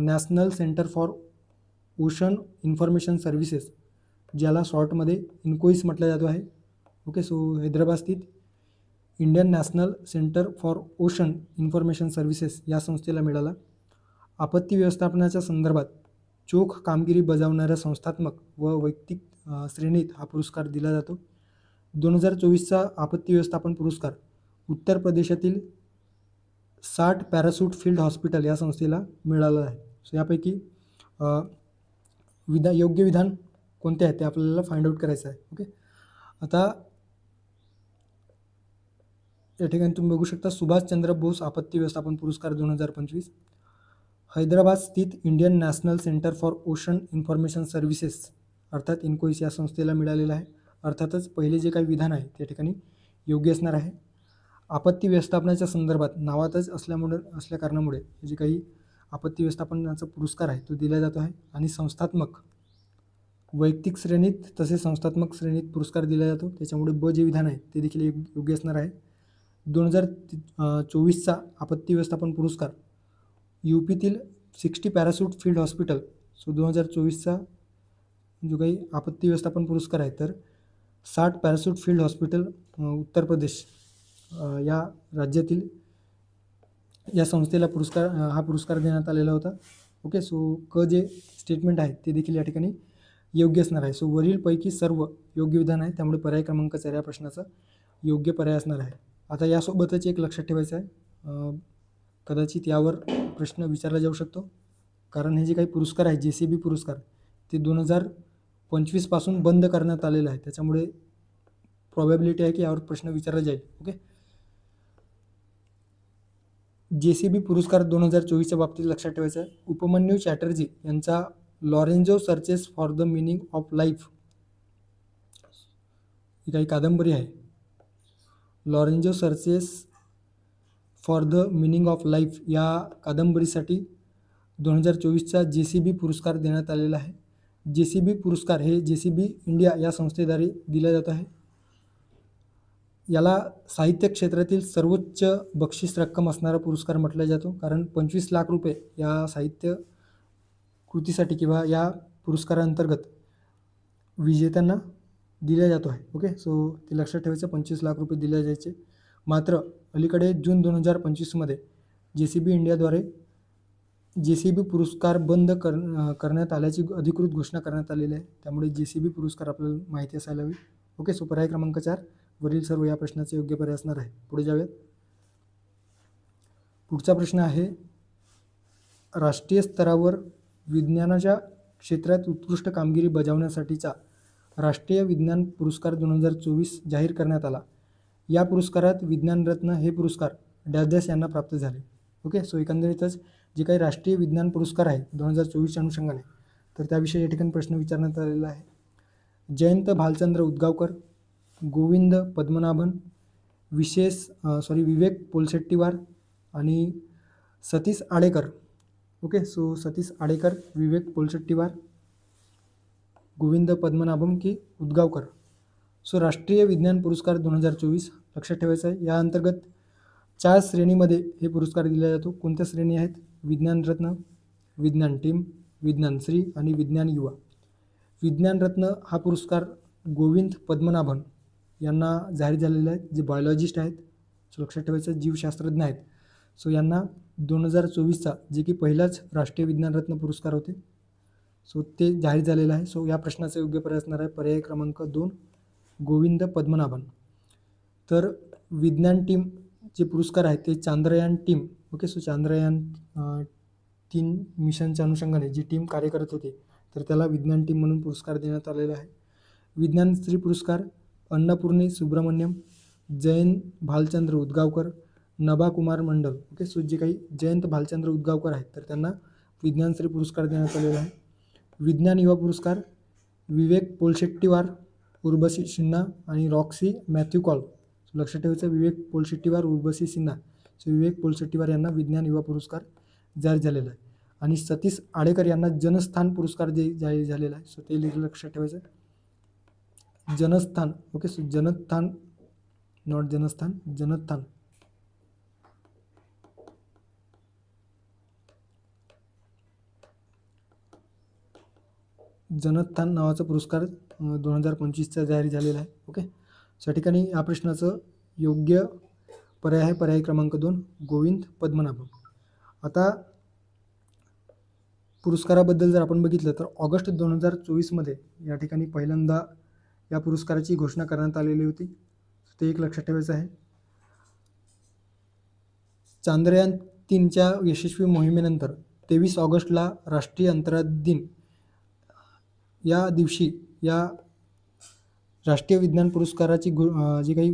A: national centre for ocean information services ज्याला शॉर्टमध्ये इन्कोईस म्हटलं जातो आहे. ओके, सो हैदराबाद स्थित Indian national centre for ocean information services या संस्थेला मिळाला. आपत्ती व्यवस्थापनाच्या संदर्भात चोख कामगिरी बजावणाऱ्या संस्थात्मक व वैयक्तिक श्रेणीत हा पुरस्कार दिला जातो. 2024चा आपत्ती व्यवस्थापन पुरस्कार उत्तर प्रदेशातील 60 पॅराशूट फील्ड हॉस्पिटल या संस्थेला मिळाला आहे. सो यापैकी योग्य विधान कोणते आहे ते आपल्याला फाइंड आउट करायचं आहे. ओके, आता या ठिकाणी तुम्ही बघू शकता सुभाषचंद्र बोस आपत्ती व्यवस्थापन पुरस्कार 2025 हैदराबाद स्थित Indian national centre for ocean information services अर्थात इन्कोईस या संस्थेला मिळालेला आहे. अर्थातच पहिले जे काही विधान आहे त्या ठिकाणी योग्य असणार आहे. आपत्ती व्यवस्थापनाच्या संदर्भात नावातच असल्या कारणामुळे जे काही आपत्ती व्यवस्थापनाचा पुरस्कार आहे तो दिला जातो आहे. आणि संस्थात्मक वैयक्तिक श्रेणीत तसेच संस्थात्मक श्रेणीत पुरस्कार दिला जातो. त्याच्यामुळे ब जे विधान आहे ते देखील योग्य असणार आहे. 2024चा आपत्ती व्यवस्थापन पुरस्कार UPतील 60 पॅराशूट फील्ड हॉस्पिटल. सो 2024चा जो काही आपत्ती व्यवस्थापन पुरस्कार आहे तर 60 parachute field hospital Uttar Pradesh या राज्यातील या संस्थेला हा पुरस्कार देण्यात आलेला होता. ओके, सो क जे स्टेटमेंट आहे ते देखील या ठिकाणी योग्य असणार आहे. सो वरीलपैकी सर्व योग्य विधान आहे त्यामुळे पर्याय क्रमांक 4 या प्रश्नाचा योग्य पर्याय असणार आहे. आता यासोबतच एक लक्षात ठेवायचं आहे, कदाचित यावर प्रश्न विचारला जाऊ शकतो कारण हे जे काही पुरस्कार आहे JCB पुरस्कार ते 2025 पासून बंद करण्यात आलेलं आहे. त्याच्यामुळे प्रॉबॅबिलिटी आहे की यावर प्रश्न विचारला जाईल. ओके, JCB पुरस्कार 2024च्या बाबतीत लक्षात ठेवायचं आहे. उपमन्यू चॅटर्जी यांचा Lorenzo searches for the meaning of life ही काही कादंबरी आहे. Lorenzo searches for the meaning of life या कादंबरीसाठी 2024चा JCB पुरस्कार देण्यात आलेला आहे. JCB पुरस्कार हे JCB इंडिया या संस्थेद्वारे दिला जात आहे. याला साहित्य क्षेत्रातील सर्वोच्च बक्षीस रक्कम असणारा पुरस्कार म्हटला जातो, कारण 25 लाख रुपये या साहित्य कृतीसाठी किंवा या पुरस्कारांतर्गत विजेत्यांना दिला जातो आहे. ओके, सो ते लक्षात ठेवायचं, 25 लाख रुपये दिले जायचे. मात्र अलीकडे जून 2025मध्ये JCB इंडियाद्वारे JCB पुरस्कार बंद करण्यात आल्याची अधिकृत घोषणा करण्यात आलेली आहे. त्यामुळे JCB पुरस्कार आपल्याला माहिती असायला हवी. ओके, सो पर्याय क्रमांक 4 वरील सर्व या प्रश्नाचे योग्य पर्याय असणार आहे. पुढे जाऊयात. पुढचा प्रश्न आहे, राष्ट्रीय स्तरावर विज्ञानाच्या क्षेत्रात उत्कृष्ट कामगिरी बजावण्यासाठीचा राष्ट्रीय विज्ञान पुरस्कार 2024 जाहीर करण्यात आला. या पुरस्कारात विज्ञान रत्न हे पुरस्कार डॅश डॅश यांना प्राप्त झाले. ओके, सो एकंदरीतच जे काही राष्ट्रीय विज्ञान पुरस्कार आहे 2024च्या अनुषंगाने, तर त्याविषयी या ठिकाणी प्रश्न विचारण्यात आलेला आहे. जयंत भालचंद्र उद्गावकर, गोविंद पद्मनाभन, विवेक पोलशेट्टीवार आणि सतीश आडेकर. ओके, सो सतीश आडेकर, विवेक पोलशेट्टीवार, गोविंद पद्मनाभम की उद्गावकर. सो राष्ट्रीय विज्ञान पुरस्कार 2024 लक्षात ठेवायचं आहे. या अंतर्गत 4 श्रेणीमध्ये हे पुरस्कार दिला जातो. कोणत्या श्रेणी आहेत? विज्ञान रत्न, विज्ञान टीम, विज्ञान श्री आणि विज्ञान युवा. विज्ञान रत्न हा पुरस्कार गोविंद पद्मनाभन यांना जाहीर झालेला आहे, जे बायोलॉजिस्ट आहेत. सो लक्षात ठेवायचं, जीवशास्त्रज्ञ आहेत. सो यांना 2024चा जे की पहिलाच राष्ट्रीय विज्ञान रत्न पुरस्कार होते, सो ते जाहीर झालेलं आहे. सो या प्रश्नाचा योग्य पर्याय असणार आहे पर्याय क्रमांक 2, गोविंद पद्मनाभन. तर विज्ञान टीम जे पुरस्कार आहेत ते Chandrayaan team. Okay, so Chandrayaan 3 मिशनच्या अनुषंगाने जी टीम कार्य करत होती, तर त्याला विज्ञान टीम म्हणून पुरस्कार देण्यात आलेला आहे. विज्ञान श्री पुरस्कार अन्नपूर्णी सुब्रमण्यम, जयंत भालचंद्र उद्गावकर, नभा कुमार मंडल. ओके, सो जे काही जयंत भालचंद्र उद्गावकर आहेत, तर त्यांना विज्ञान श्री पुरस्कार देण्यात आलेला आहे. विज्ञान युवा पुरस्कार विवेक पोलशेट्टीवार, उर्वशी सिन्हा आणि रॉक्सी मॅथ्यू कॉल. सो लक्षात ठेवायचं, विवेक पोलशेट्टीवार, उर्वशी सिन्हा. सो विवेक पोलशेट्टीवार यांना विज्ञान युवा पुरस्कार जाहीर झालेला आहे. आणि सतीश आडेकर यांना जनस्थान पुरस्कार जाहीर झालेला आहे. सो ते लक्षात ठेवायचं, Janasthan. Okay, so Janasthan, not Janasthan, Janasthan. Janasthan नावाचा पुरस्कार 2025चा जाहीर झालेला आहे. ओके, सो या ठिकाणी या प्रश्नाचं योग्य पर्याय आहे पर्याय क्रमांक 2, गोविंद पद्मनाभन. आता पुरस्काराबद्दल जर आपण बघितलं तर ऑगस्ट 2024मध्ये या ठिकाणी पहिल्यांदा या पुरस्काराची घोषणा करण्यात आलेली होती. ते एक लक्षात ठेवायचं आहे. चांद्रयान 3च्या यशस्वी मोहिमेनंतर 23 ऑगस्टला राष्ट्रीय अंतराळ दिन या दिवशी या राष्ट्रीय विज्ञान पुरस्काराची जे काही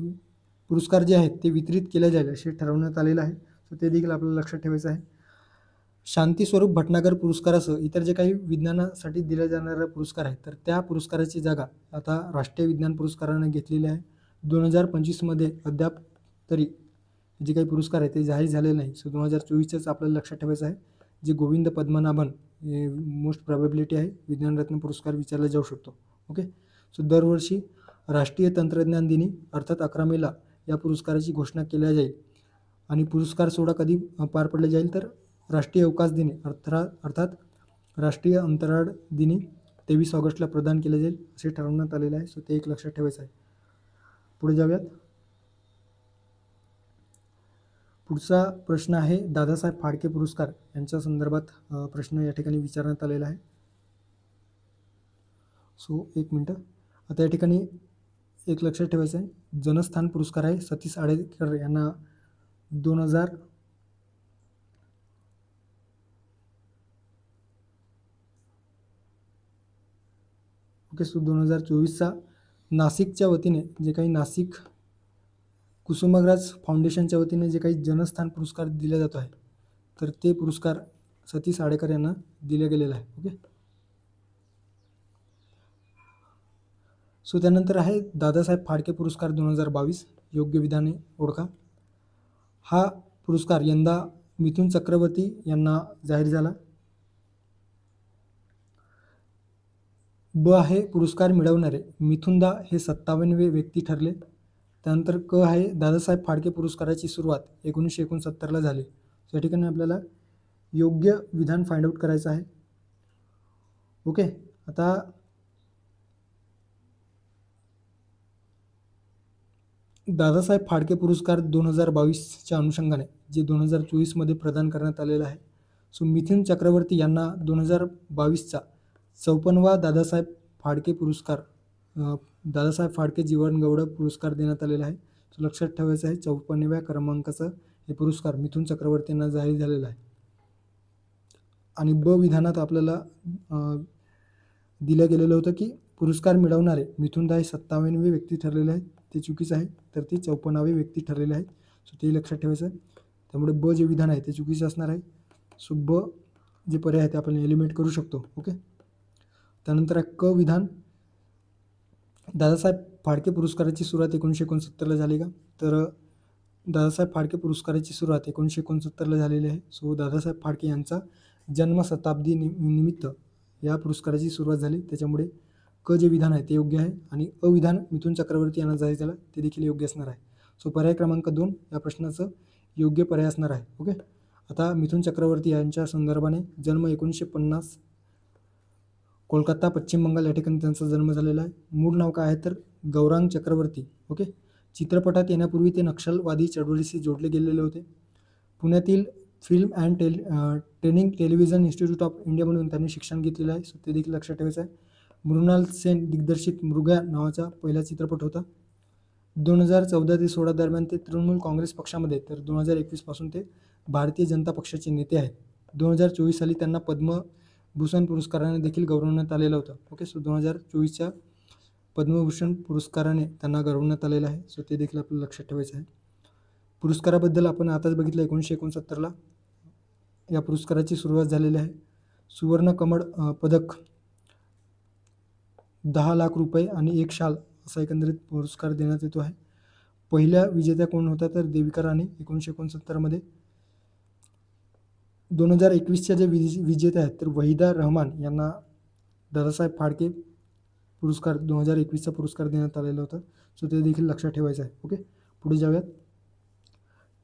A: पुरस्कार जे आहेत ते वितरित केले जाईल असे ठरवण्यात आलेलं आहे. सो ते देखील आपल्याला लक्षात ठेवायचं आहे. शांतीस्वरूप भटनागर पुरस्कारासह इतर जे काही विज्ञानासाठी दिले जाणारे पुरस्कार आहेत, तर त्या पुरस्काराची जागा आता राष्ट्रीय विज्ञान पुरस्काराने घेतलेली आहे. 2025मध्ये अद्याप तरी जे काही पुरस्कार आहे ते जाहीर झालेले नाही. सो 2024चंच आपल्याला लक्षात ठेवायचं आहे. जे गोविंद पद्मनाभन हे मोस्ट प्रोबॅबिलिटी आहे विज्ञान रत्न पुरस्कार विचारला जाऊ शकतो. ओके, सो दरवर्षी राष्ट्रीय तंत्रज्ञान दिनी अर्थात 11 मेला या पुरस्काराची घोषणा केली जाईल. आणि पुरस्कार सोहळा कधी पार पडला जाईल तर राष्ट्रीय अवकाश दिनी अर्थात राष्ट्रीय अंतराळ दिनी 23 ऑगस्टला प्रदान केले जाईल असे ठरवण्यात आलेलं आहे. सो ते एक लक्षात ठेवायचं आहे. पुढे जाऊयात. पुढचा प्रश्न आहे दादासाहेब फाळके पुरस्कार यांच्या संदर्भात प्रश्न या ठिकाणी विचारण्यात आलेला आहे. सो एक मिनटं. आता या ठिकाणी एक लक्षात ठेवायचं आहे, जनस्थान पुरस्कार आहे सतीश आडेकर यांना 2000 ओके, सो 2024चा नाशिकच्या वतीने जे काही नाशिक कुसुमाग्रज फाउंडेशनच्या वतीने जे काही जनस्थान पुरस्कार दिला जातो आहे, तर ते पुरस्कार सतीश आडेकर यांना दिले गेलेला आहे. ओके, सो त्यानंतर आहे दादासाहेब फाळके पुरस्कार 2022 योग्य विधाने ओळखा. हा पुरस्कार यंदा मिथुन चक्रवर्ती यांना जाहीर झाला. ब आहे पुरस्कार मिळवणारे मिथुनदा हे 57वे व्यक्ती ठरले. त्यानंतर क आहे दादासाहेब फाळके पुरस्काराची सुरुवात 1969ला झाली. या ठिकाणी आपल्याला योग्य विधान फाइंड आउट करायचं आहे. ओके. आता दादासाहेब फाळके पुरस्कार 2022च्या अनुषंगाने जे 2024मध्ये प्रदान करण्यात आलेला आहे. सो मिथुन चक्रवर्ती यांना 2022चा 54वा दादासाहेब फाळके पुरस्कार दादासाहेब फाळके जीवन गौरव पुरस्कार देण्यात आलेला आहे. सो लक्षात ठेवायचं आहे 54व्या क्रमांकाचा हे पुरस्कार मिथुन चक्रवर्ती यांना जाहीर झालेला आहे. आणि ब विधानात आपल्याला दिलं गेलेलं होतं की पुरस्कार मिळवणारे मिथुनदा 57वे व्यक्ती ठरलेले आहेत. ते चुकीचं आहे, तर ते 54वे व्यक्ती ठरलेले आहेत. सो ते लक्षात ठेवायचं आहे. त्यामुळे ब जे विधान आहे ते चुकीचं असणार आहे. सो ब जे पर्याय आहे ते आपण एलिमिनेट करू शकतो. ओके. त्यानंतर क विधान दादासाहेब फाळके पुरस्काराची सुरुवात 1969ला झाली का? तर दादासाहेब फाळके पुरस्काराची सुरुवात 1969ला झालेली आहे. सो दादासाहेब फाळके यांचा जन्मशताब्दी निमित्त या पुरस्काराची सुरुवात झाली. त्याच्यामुळे क जे विधान आहे ते योग्य आहे आणि अविधान मिथुन चक्रवर्ती यांना जाहीर झालं ते देखील योग्य असणार आहे. सो पर्याय क्रमांक 2 या प्रश्नाचं योग्य पर्याय असणार आहे. ओके. आता मिथुन चक्रवर्ती यांच्या संदर्भाने जन्म 1950 कोलकाता पश्चिम बंगाल या ठिकाणी त्यांचा जन्म झालेला आहे. मूळ नाव काय आहे तर गौरांग चक्रवर्ती. ओके. चित्रपटात येण्यापूर्वी ते नक्षलवादी चळवळीशी जोडले गेलेले होते. पुण्यातील film and training television institute of इंडियामधून त्यांनी शिक्षण घेतलेलं आहे. सो ते देखील लक्षात ठेवायचं आहे. मृणाल सेन दिग्दर्शित मृगा नावाचा पहिला चित्रपट होता. 2014 ते 16 दरम्यान ते तृणमूल काँग्रेस पक्षामध्ये, तर 2021 पासून ते भारतीय जनता पक्षाचे नेते आहेत. 2024 साली त्यांना पद्मभूषण पुरस्काराने देखील गौरवण्यात आलेलं होतं. ओके. सो 2024च्या पद्मभूषण पुरस्काराने त्यांना गौरवण्यात आलेलं आहे. सो ते देखील आपल्याला लक्षात ठेवायचं आहे. पुरस्काराबद्दल आपण आताच बघितलं 1969ला या पुरस्काराची सुरुवात झालेली आहे. सुवर्ण कमळ पदक 10 लाख रुपये आणि 1 शाल असा एकंदरीत पुरस्कार देण्यात येतो आहे. पहिल्या विजेत्या कोण होता तर देविका राणी 1969मध्ये. 2021च्या जे विजेते आहेत तर वहिदा रहमान यांना दादासाहेब फाळके पुरस्कार 2021चा पुरस्कार देण्यात आलेला होता. सो ते देखील लक्षात ठेवायचं आहे. ओके. पुढे जाऊयात.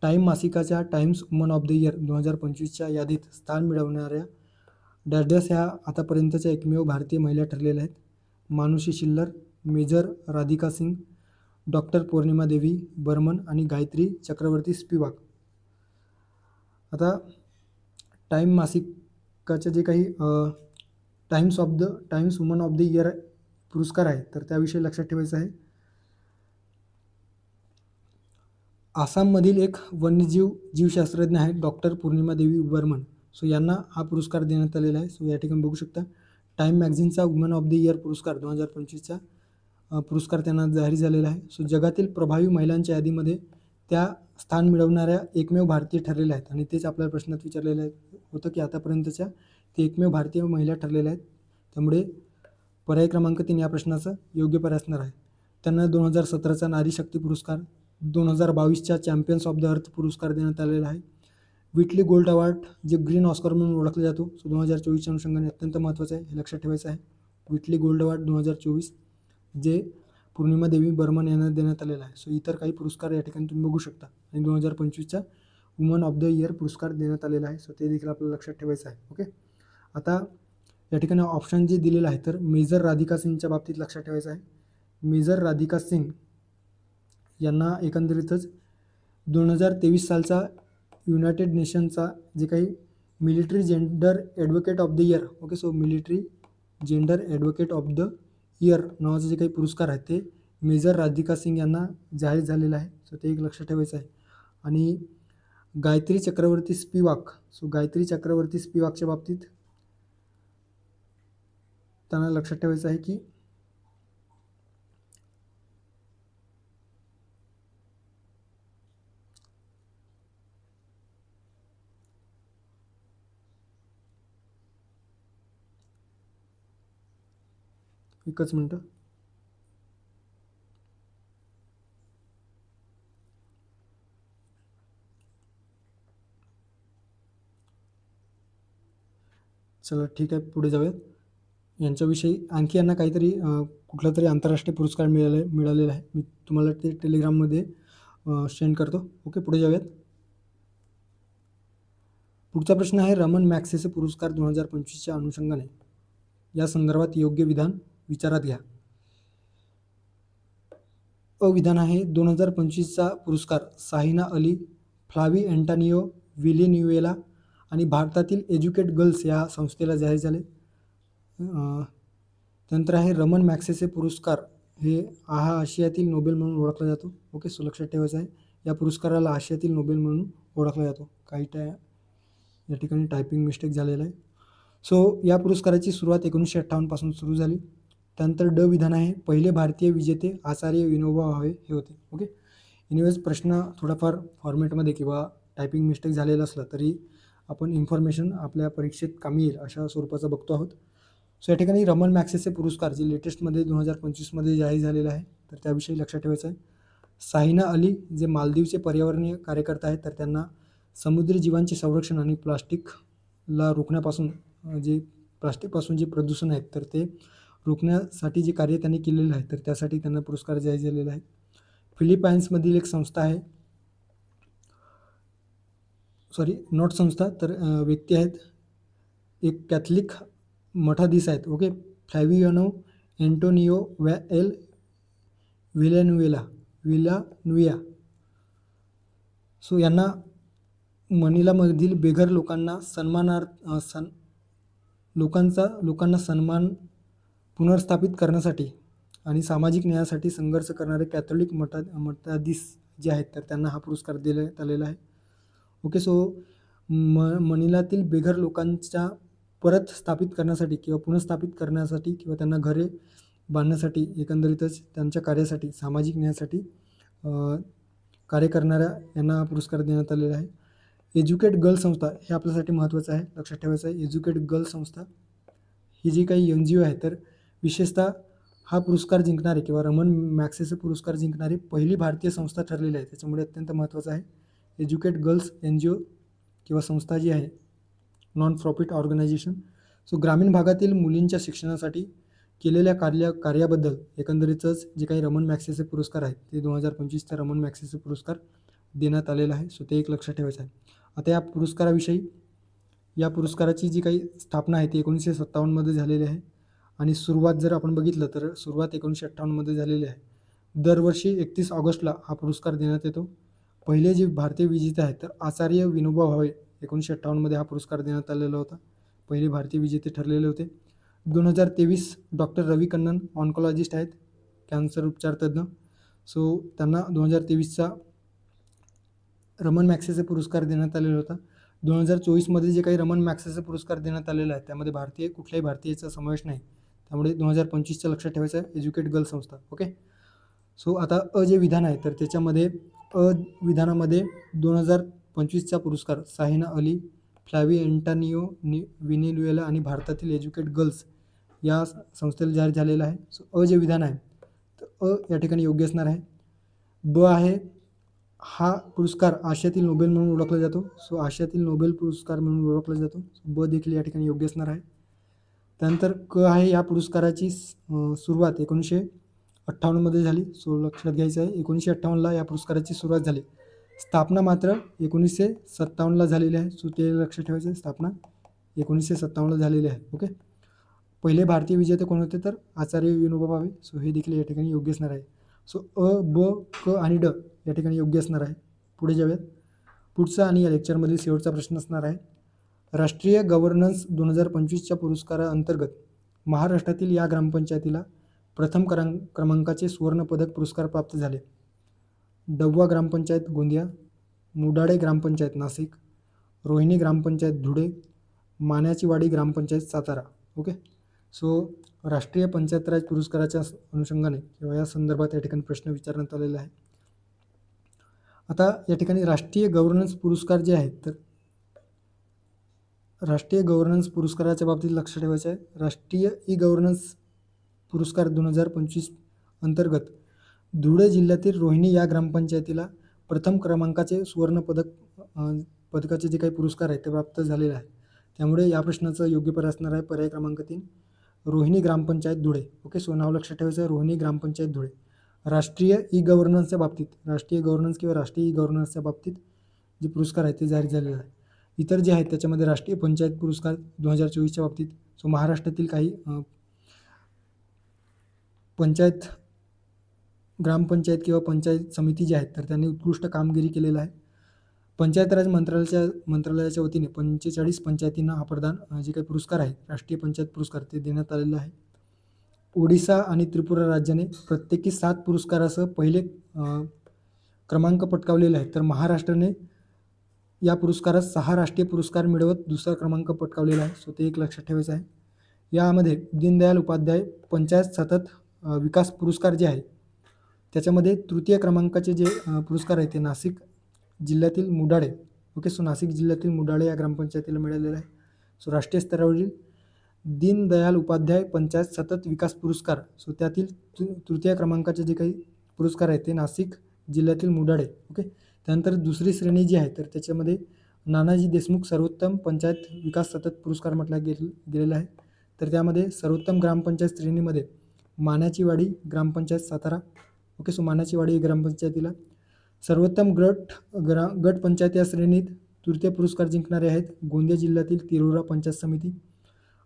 A: टाईम मासिकाच्या Time's woman of the year 2025च्या यादीत स्थान मिळवणाऱ्या डॅश ह्या आतापर्यंतच्या एकमेव भारतीय महिला ठरलेल्या आहेत. मानुषी छिल्लर, मेजर राधिका सिंग, डॉक्टर पौर्णिमा देवी बर्मन आणि गायत्री चक्रवर्ती स्पिवाक. आता टाईम मासिकाचे जे काही times woman of the year पुरस्कार आहे तर त्याविषयी लक्षात ठेवायचं आहे. आसाममधील एक जीवशास्त्रज्ञ आहेत डॉक्टर पौर्णिमा देवी बर्मन. सो यांना हा पुरस्कार देण्यात आलेला आहे. सो या ठिकाणी बघू शकता टाईम मॅगझिनचा वुमन ऑफ द इयर पुरस्कार 2025चा पुरस्कार त्यांना जाहीर झालेला आहे. सो जगातील प्रभावी महिलांच्या यादीमध्ये त्या स्थान मिळवणाऱ्या एकमेव भारतीय ठरलेल्या आहेत आणि तेच आपल्या प्रश्नात विचारलेलं होतं की आतापर्यंतच्या ते एकमेव भारतीय महिला ठरलेल्या आहेत. त्यामुळे पर्याय क्रमांक 3 या प्रश्नाचं योग्य पर्याय असणार आहे. त्यांना 2017चा नारी शक्ती पुरस्कार, 2022च्या चॅम्पियन्स ऑफ द अर्थ पुरस्कार देण्यात आलेला आहे. विटली गोल्ड अवॉर्ड जे ग्रीन ऑस्कर म्हणून ओळखला जातो. सो 2024च्या अनुषंगाने अत्यंत महत्त्वाचं आहे, हे लक्षात ठेवायचं आहे. विटली गोल्ड अवॉर्ड 2024 जे पौर्णिमा देवी बर्मन यांना देण्यात आलेला आहे. सो इतर काही पुरस्कार या ठिकाणी तुम्ही बघू शकता आणि 2025चा वुमन ऑफ द इयर पुरस्कार देण्यात आलेला आहे. सो ते देखील आपल्याला लक्षात ठेवायचं आहे. ओके. आता या ठिकाणी ऑप्शन जे दिलेलं आहे तर मेजर राधिका सिंगच्या बाबतीत लक्षात ठेवायचं आहे. मेजर राधिका सिंग यांना एकंदरीतच 2023 सालचा युनायटेड नेशनचा जे काही military gender advocate of the year, okay, so military gender advocate of the year नावाचे जे काही पुरस्कार आहेत ते मेजर राधिका सिंग यांना जाहीर झालेलं आहे. सो ते एक लक्षात ठेवायचं आहे. आणि गायत्री चक्रवर्ती स्पिवाक, सो गायत्री चक्रवर्ती स्पिवाकच्या बाबतीत त्यांना लक्षात ठेवायचं आहे की एकच मिनटं. चला ठीक आहे, पुढे जाऊयात. यांच्याविषयी आणखी यांना काहीतरी कुठला तरी आंतरराष्ट्रीय पुरस्कार मिळालेला आहे. मी तुम्हाला ते टेलिग्राममध्ये सेंड करतो. ओके, पुढे जाऊयात. पुढचा प्रश्न आहे रमन मॅग्सेसे पुरस्कार 2025च्या अनुषंगाने या संदर्भात योग्य विधान विचारात घ्या. विधान आहे 2025चा पुरस्कार साहिना अली, फ्लावी अँटोनियो विलेन्युएला आणि भारतातील एज्युकेट गर्ल्स या संस्थेला जाहीर झाले. त्यानंतर आहे रमन मॅग्सेसे पुरस्कार हे आशियातील नोबेल म्हणून ओळखला जातो. ओके, सो लक्षात ठेवायचं आहे, या पुरस्काराला आशियातील नोबेल म्हणून ओळखला जातो. या ठिकाणी टायपिंग मिस्टेक झालेला आहे. सो या पुरस्काराची सुरुवात 1958 पासून सुरू झाली. त्यानंतर विधान आहे पहिले भारतीय विजेते आचार्य विनोबा भावे हे होते. ओके, एनिवेज प्रश्न थोडाफार फॉर्मॅटमध्ये किंवा टायपिंग मिस्टेक झालेला असला तरी आपण इन्फॉर्मेशन आपल्या परीक्षेत कामी येईल अशा स्वरूपाचा बघतो आहोत. सो या ठिकाणी रमन मॅग्सेसे पुरस्कार जे लेटेस्टमध्ये 2025मध्ये जाहीर झालेला आहे तर त्याविषयी लक्षात ठेवायचं आहे. साहिना अली जे मालदीवचे पर्यावरणीय कार्यकर्ता आहेत तर त्यांना समुद्री जीवांचे संरक्षण आणि प्लास्टिकला रोखण्यापासून प्लास्टिकपासून जे प्रदूषण आहेत तर ते रोखण्यासाठी जे कार्य त्यांनी केलेलं आहे तर त्यासाठी त्यांना पुरस्कार जाहीर झालेला आहे. फिलिपाईन्समधील एक संस्था आहे, नॉट संस्था तर व्यक्ती आहेत, एक कॅथलिक मठाधीश आहेत. Okay, Flaviano Antonio L Villanueva. So यांना मनिलामधील बेघर लोकांना सन्मान पुनर्स्थापित करण्यासाठी आणि सामाजिक न्यायासाठी संघर्ष करणारे कॅथोलिक मठाधीश जे आहेत तर त्यांना हा पुरस्कार देण्यात आलेला आहे. ओके, सो मनिलातील बेघर लोकांच्या परत स्थापित करण्यासाठी किंवा पुनर्स्थापित करण्यासाठी किंवा त्यांना घरे बांधण्यासाठी एकंदरीतच त्यांच्या कार्यासाठी सामाजिक न्यायासाठी कार्य करणाऱ्या यांना हा पुरस्कार देण्यात आलेला आहे. एज्युकेट गर्ल संस्था हे आपल्यासाठी महत्त्वाचं आहे, लक्षात ठेवायचं आहे. एज्युकेट गर्ल संस्था ही जी काही NGO आहे तर विशेषतः हा पुरस्कार जिंकणारे किंवा रमन मॅग्सेसे पुरस्कार जिंकणारी पहिली भारतीय संस्था ठरलेली आहे, त्याच्यामुळे अत्यंत महत्त्वाचं आहे. एज्युकेट गर्ल्स NGO किंवा संस्था जी आहे नॉन प्रॉफिट ऑर्गनायझेशन. सो ग्रामीण भागातील मुलींच्या शिक्षणासाठी केलेल्या कार्याबद्दल एकंदरीतच जे काही रमन मॅग्सेसे पुरस्कार आहेत ते 2025चा रमन मॅग्सेसे पुरस्कार देण्यात आलेला आहे. सो ते एक लक्षात ठेवायचं आहे. आता या पुरस्काराची जी काही स्थापना आहे ती 1957मध्ये झालेली आहे आणि सुरुवात जर आपण बघितलं तर सुरुवात 1958मध्ये झालेली आहे. दरवर्षी 31 ऑगस्टला हा पुरस्कार देण्यात येतो. पहिले जे भारतीय विजेते आहेत तर आचार्य विनोबा भावे 1958मध्ये हा पुरस्कार देण्यात आलेला होता, पहिले भारतीय विजेते ठरलेले होते. 2023 डॉक्टर रवी कन्नन ऑन्कॉलॉजिस्ट आहेत, कॅन्सर उपचार तज्ज्ञ. सो त्यांना 2023चा रमन मॅग्सेसे पुरस्कार देण्यात आलेला होता. 2024मध्ये जे काही रमन मॅग्सेसे पुरस्कार देण्यात आलेला आहे त्यामध्ये कुठल्याही भारतीयाचा समावेश नाही, त्यामुळे 2025च्या लक्षात ठेवायचं आहे एज्युकेट गर्ल संस्था. ओके, सो आता जे विधान आहे तर त्याच्यामध्ये विधानामध्ये 2025चा पुरस्कार साहिना अली, फ्लॅवी अँटोनियो विलेन्युएला आणि भारतातील एज्युकेट गर्ल्स या संस्थेला जाहीर झालेला आहे. सो जे विधान आहे तर या ठिकाणी योग्य असणार आहे. आहे हा पुरस्कार आशियातील नोबेल म्हणून ओळखला जातो. सो आशियातील नोबेल पुरस्कार म्हणून ओळखला जातो. देखील या ठिकाणी योग्य असणार आहे. त्यानंतर आहे या पुरस्काराची सुरुवात 1958मध्ये झाली. सो लक्षात घ्यायचं आहे 1958ला या पुरस्काराची सुरुवात झाली. स्थापना मात्र 1957ला झालेली आहे. सो ते लक्षात ठेवायचं आहे, स्थापना 1957ला झालेली आहे. ओके, पहिले भारतीय विजेते कोण होते तर आचार्य विनोबा भावे. सो हे देखील या ठिकाणी योग्य असणार आहे. सो क आणि या ठिकाणी योग्य असणार आहे. पुढे जाऊयात. पुढचा आणि या लेक्चरमधील शेवटचा प्रश्न असणार आहे राष्ट्रीय गव्हर्नन्स 2025च्या पुरस्काराअंतर्गत महाराष्ट्रातील या ग्रामपंचायतीला प्रथम क्रमांकाचे सुवर्णपदक पुरस्कार प्राप्त झाले. डव्वा ग्रामपंचायत गोंदिया, मुडाळे ग्रामपंचायत नाशिक, रोहिणी ग्रामपंचायत धुळे, माण्याचीवाडी ग्रामपंचायत सातारा. ओके, सो राष्ट्रीय पंचायत राज पुरस्काराच्या अनुषंगाने किंवा या संदर्भात या ठिकाणी प्रश्न विचारण्यात आलेला आहे. आता या ठिकाणी राष्ट्रीय गव्हर्नन्स पुरस्कार जे आहेत तर राष्ट्रीय गव्हर्नन्स पुरस्काराच्या बाबतीत लक्ष ठेवायचं आहे. राष्ट्रीय गव्हर्नन्स पुरस्कार 2025 अंतर्गत धुळे जिल्ह्यातील रोहिणी या ग्रामपंचायतीला प्रथम क्रमांकाचे पदकाचे जे काही पुरस्कार आहेत ते प्राप्त झालेले आहे. त्यामुळे या प्रश्नाचं योग्य पर्याय असणार आहे पर्याय क्रमांक 3 रोहिणी ग्रामपंचायत धुळे. ओके, सो नाव लक्षात ठेवायचं आहे, रोहिणी ग्रामपंचायत धुळे. राष्ट्रीय ई गव्हर्नन्सच्या बाबतीत, राष्ट्रीय गव्हर्नन्स किंवा राष्ट्रीय ई गव्हर्नन्सच्या बाबतीत जे पुरस्कार आहेत ते जारी झालेले आहे. इतर जे आहेत त्याच्यामध्ये राष्ट्रीय पंचायत पुरस्कार 2024च्या बाबतीत. सो महाराष्ट्रातील काही पंचायत, ग्रामपंचायत किंवा पंचायत समिती जे आहेत तर त्यांनी उत्कृष्ट कामगिरी केलेलं आहे. पंचायत राज मंत्रालयाच्या वतीने 45 पंचायतींना हा प्रदान जे काही पुरस्कार आहे राष्ट्रीय पंचायत पुरस्कार ते देण्यात आलेला आहे. ओडिशा आणि त्रिपुरा राज्याने प्रत्येकी 7 पुरस्कारासह पहिले क्रमांक पटकावलेले आहेत, तर महाराष्ट्राने या पुरस्कारात 6 राष्ट्रीय पुरस्कार मिळवत दुसरा क्रमांक पटकावलेला आहे. सो ते एक लक्षात ठेवायचं आहे. यामध्ये दीनदयाल उपाध्याय पंचायत सतत विकास पुरस्कार जे आहे त्याच्यामध्ये तृतीय क्रमांकाचे जे पुरस्कार आहे ते नाशिक जिल्ह्यातील मुडाळे. ओके, सो नाशिक जिल्ह्यातील मुडाळे या ग्रामपंचायतीला मिळालेलं आहे. सो राष्ट्रीय स्तरावरील दीनदयाल उपाध्याय पंचायत सतत विकास पुरस्कार, सो त्यातील तृतीय क्रमांकाचे जे काही पुरस्कार आहेत ते नाशिक जिल्ह्यातील मुडाळे. ओके, त्यानंतर दुसरी श्रेणी जी आहे तर त्याच्यामध्ये नानाजी देशमुख सर्वोत्तम पंचायत विकास सतत पुरस्कार म्हटला गेलेला आहे. तर त्यामध्ये सर्वोत्तम ग्रामपंचायत श्रेणीमध्ये मानाची वाडी ग्रामपंचायत सातारा. ओके, सो मानाची वाडी ग्रामपंचायतीला. सर्वोत्तम गट पंचायत या श्रेणीत तृतीय पुरस्कार जिंकणारे आहेत गोंदिया जिल्ह्यातील तिरोरा पंचायत समिती.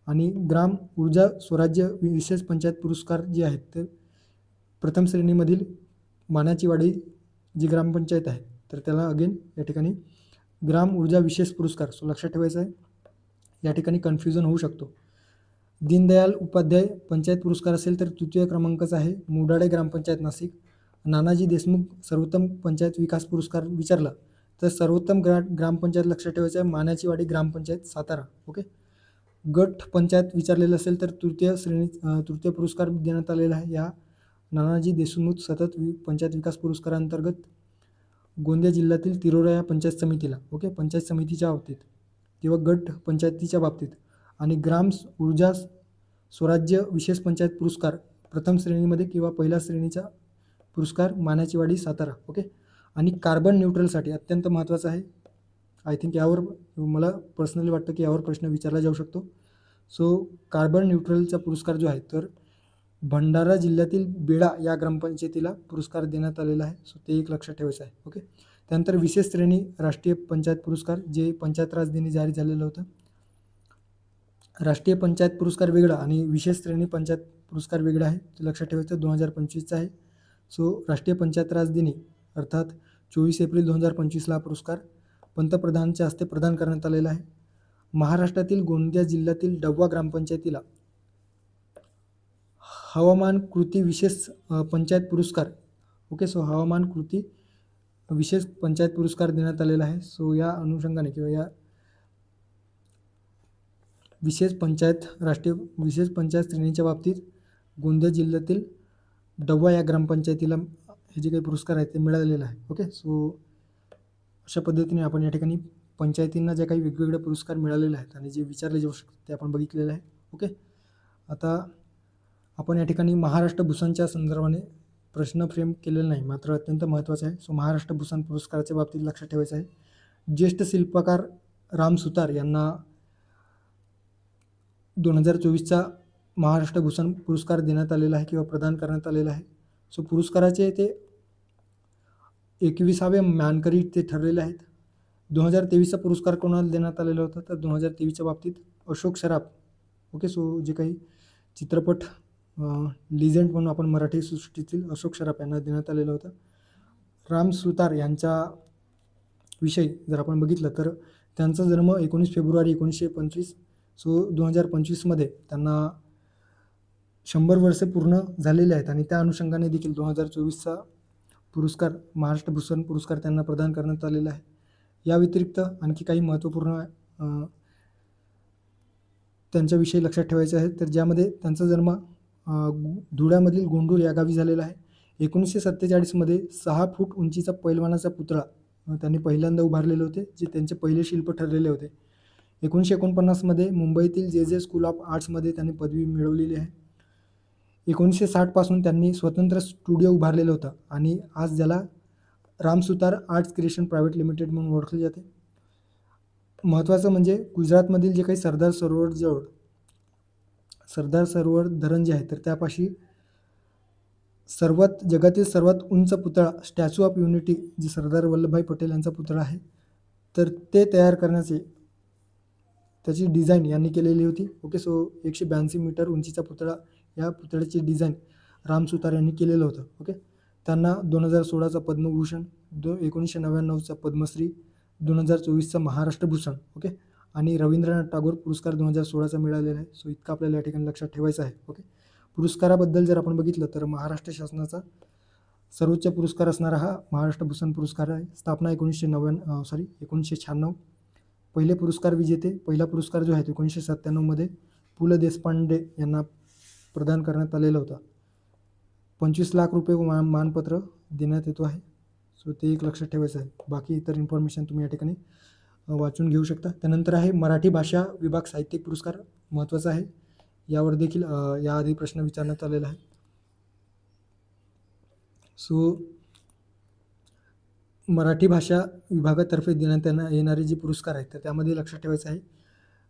A: आणि ग्राम ऊर्जा स्वराज्य विशेष पंचायत पुरस्कार जे आहेत ते प्रथम श्रेणीमधील मानाची वाडी जी ग्रामपंचायत आहे तर त्याला अगेन या ठिकाणी ग्राम ऊर्जा विशेष पुरस्कार. सो लक्षात ठेवायचं आहे, या ठिकाणी कन्फ्युजन होऊ शकतो. दीनदयाल उपाध्याय पंचायत पुरस्कार असेल तर तृतीय क्रमांकाचा आहे मुडाळे ग्रामपंचायत नाशिक. नानाजी देशमुख सर्वोत्तम पंचायत विकास पुरस्कार विचारला तर सर्वोत्तम ग्रामपंचायत लक्षात ठेवायचं आहे मानाची वाडी ग्रामपंचायत सातारा. ओके, गट पंचायत विचारलेलं असेल तर तृतीय पुरस्कार देण्यात आलेला आहे या नानाजी देशमुख सतत पंचायत विकास पुरस्कारांतर्गत गोंदिया जिल्ह्यातील तिरोरा या पंचायत समितीला. ओके, पंचायत समितीच्या बाबतीत किंवा गट पंचायतीच्या बाबतीत. आणि ग्राम ऊर्जा स्वराज्य विशेष पंचायत पुरस्कार प्रथम श्रेणीमध्ये किंवा पहिल्या श्रेणीचा पुरस्कार मानाची वाडी सातारा. ओके, आणि कार्बन न्यूट्रलसाठी अत्यंत महत्त्वाचं आहे. आय थिंक यावर मला पर्सनली वाटतं की यावर प्रश्न विचारला जाऊ शकतो. सो कार्बन न्यूट्रलचा पुरस्कार जो आहे तर भंडारा जिल्ह्यातील बेडा या ग्रामपंचायतीला पुरस्कार देण्यात आलेला आहे. सो ते एक लक्षात ठेवायचं आहे. ओके, त्यानंतर विशेष श्रेणी राष्ट्रीय पंचायत पुरस्कार जे पंचायत राज दिनी जारी झालेलं होतं. राष्ट्रीय पंचायत पुरस्कार वेगळा आणि विशेष श्रेणी पंचायत पुरस्कार वेगळा आहे, ते लक्षात ठेवायचं. 2025चा आहे. सो राष्ट्रीय पंचायत राज दिनी अर्थात 24 एप्रिल 2025ला हा पुरस्कार पंतप्रधानांच्या हस्ते प्रदान करण्यात आलेला आहे. महाराष्ट्रातील गोंदिया जिल्ह्यातील डव्वा ग्रामपंचायतीला हवामान कृती विशेष पंचायत पुरस्कार. ओके, सो हवामान कृती विशेष पंचायत पुरस्कार देण्यात आलेला आहे. सो या अनुषंगाने किंवा या राष्ट्रीय विशेष पंचायत श्रेणीच्या बाबतीत गोंदिया जिल्ह्यातील डव्वा या ग्रामपंचायतीला हे जे काही पुरस्कार आहेत ते मिळालेलं आहे. ओके, सो अशा पद्धतीने आपण या ठिकाणी पंचायतींना जे काही वेगवेगळे पुरस्कार मिळालेले आहेत आणि जे विचारले जाऊ शकतात ते आपण बघितलेलं आहे. ओके, आता आपण या ठिकाणी महाराष्ट्र भूषणच्या संदर्भाने प्रश्न फ्रेम केलेला नाही, मात्र अत्यंत महत्त्वाचं आहे. सो महाराष्ट्र भूषण पुरस्काराच्या बाबतीत लक्षात ठेवायचं आहे. ज्येष्ठ शिल्पकार राम सुतार यांना 2024चा महाराष्ट्र भूषण पुरस्कार देण्यात आलेला आहे किंवा प्रदान करण्यात आलेला आहे. सो पुरस्काराचे ते 21वे मानकरी ते ठरलेले आहेत. 2023चा पुरस्कार कोणाला देण्यात आलेला होता तर 2023च्या बाबतीत अशोक सराफ. ओके, सो जे काही चित्रपट लिजेंड म्हणून आपण मराठी सृष्टीतील अशोक सराफ यांना देण्यात आलेलं होतं. राम सुतार यांच्या विषयी जर आपण बघितलं तर त्यांचा जन्म 19 फेब्रुवारी 1925. सो 2025मध्ये त्यांना 100 वर्षे पूर्ण झालेले आहेत आणि त्या अनुषंगाने देखील 2024चा पुरस्कार महाराष्ट्र भूषण पुरस्कार त्यांना प्रदान करण्यात आलेला आहे. या व्यतिरिक्त आणखी काही महत्त्वपूर्ण त्यांच्याविषयी लक्षात ठेवायचे आहे. तर ज्यामध्ये त्यांचा जन्म धुळ्यामधील गोंडूर या गावी झालेला आहे. 1947मध्ये 6 फूट उंचीचा पैलवानाचा पुतळा त्यांनी पहिल्यांदा उभारलेले होते, जे त्यांचे पहिले शिल्प ठरलेले होते. 1949मध्ये मुंबईतील जे स्कूल ऑफ आर्ट्समध्ये त्यांनी पदवी मिळवलेली आहे. 1960 पासून त्यांनी स्वतंत्र स्टुडिओ उभारलेलं होतं आणि आज ज्याला Ram Sutar arts creation private limited म्हणून ओळखले जाते. महत्त्वाचं म्हणजे गुजरातमधील जे काही सरदार सरोवरजवळ सरदार सरोवर धरण जे आहे तर त्यापाशी जगातील सर्वात उंच पुतळा स्टॅच्यू ऑफ युनिटी जे सरदार वल्लभभाई पटेल यांचा पुतळा आहे तर ते तयार करण्याचे त्याची डिझाईन यांनी केलेली होती. ओके, सो 182 मीटर उंचीचा पुतळा, या पुतळ्याची डिझाईन राम सुतार यांनी केलेलं होतं. ओके, त्यांना 2016चा पद्मभूषण, 1999चा पद्मश्री, 2024चा महाराष्ट्र भूषण, ओके, आणि रवींद्रनाथ टागोर पुरस्कार 2016चा मिळालेला आहे. सो इतकं आपल्याला या ठिकाणी लक्षात ठेवायचं आहे. ओके, पुरस्काराबद्दल जर आपण बघितलं तर महाराष्ट्र शासनाचा सर्वोच्च पुरस्कार असणारा हा महाराष्ट्र भूषण पुरस्कार आहे. स्थापना 1996. पहिला पुरस्कार जो आहे 1997मध्ये पु ल देशपांडे यांना प्रदान करण्यात आलेला होता. 25 लाख रुपये मानपत्र देण्यात येतो आहे. सो ते एक लक्षात ठेवायचं आहे. बाकी इतर इन्फॉर्मेशन तुम्ही या ठिकाणी वाचून घेऊ शकता. त्यानंतर आहे मराठी भाषा विभाग साहित्यिक पुरस्कार, महत्त्वाचा आहे. यावर देखील याआधी प्रश्न विचारण्यात आलेला आहे. सो मराठी भाषा विभागातर्फे देण्यात येणारे जे पुरस्कार आहेत तर त्यामध्ये लक्षात ठेवायचं आहे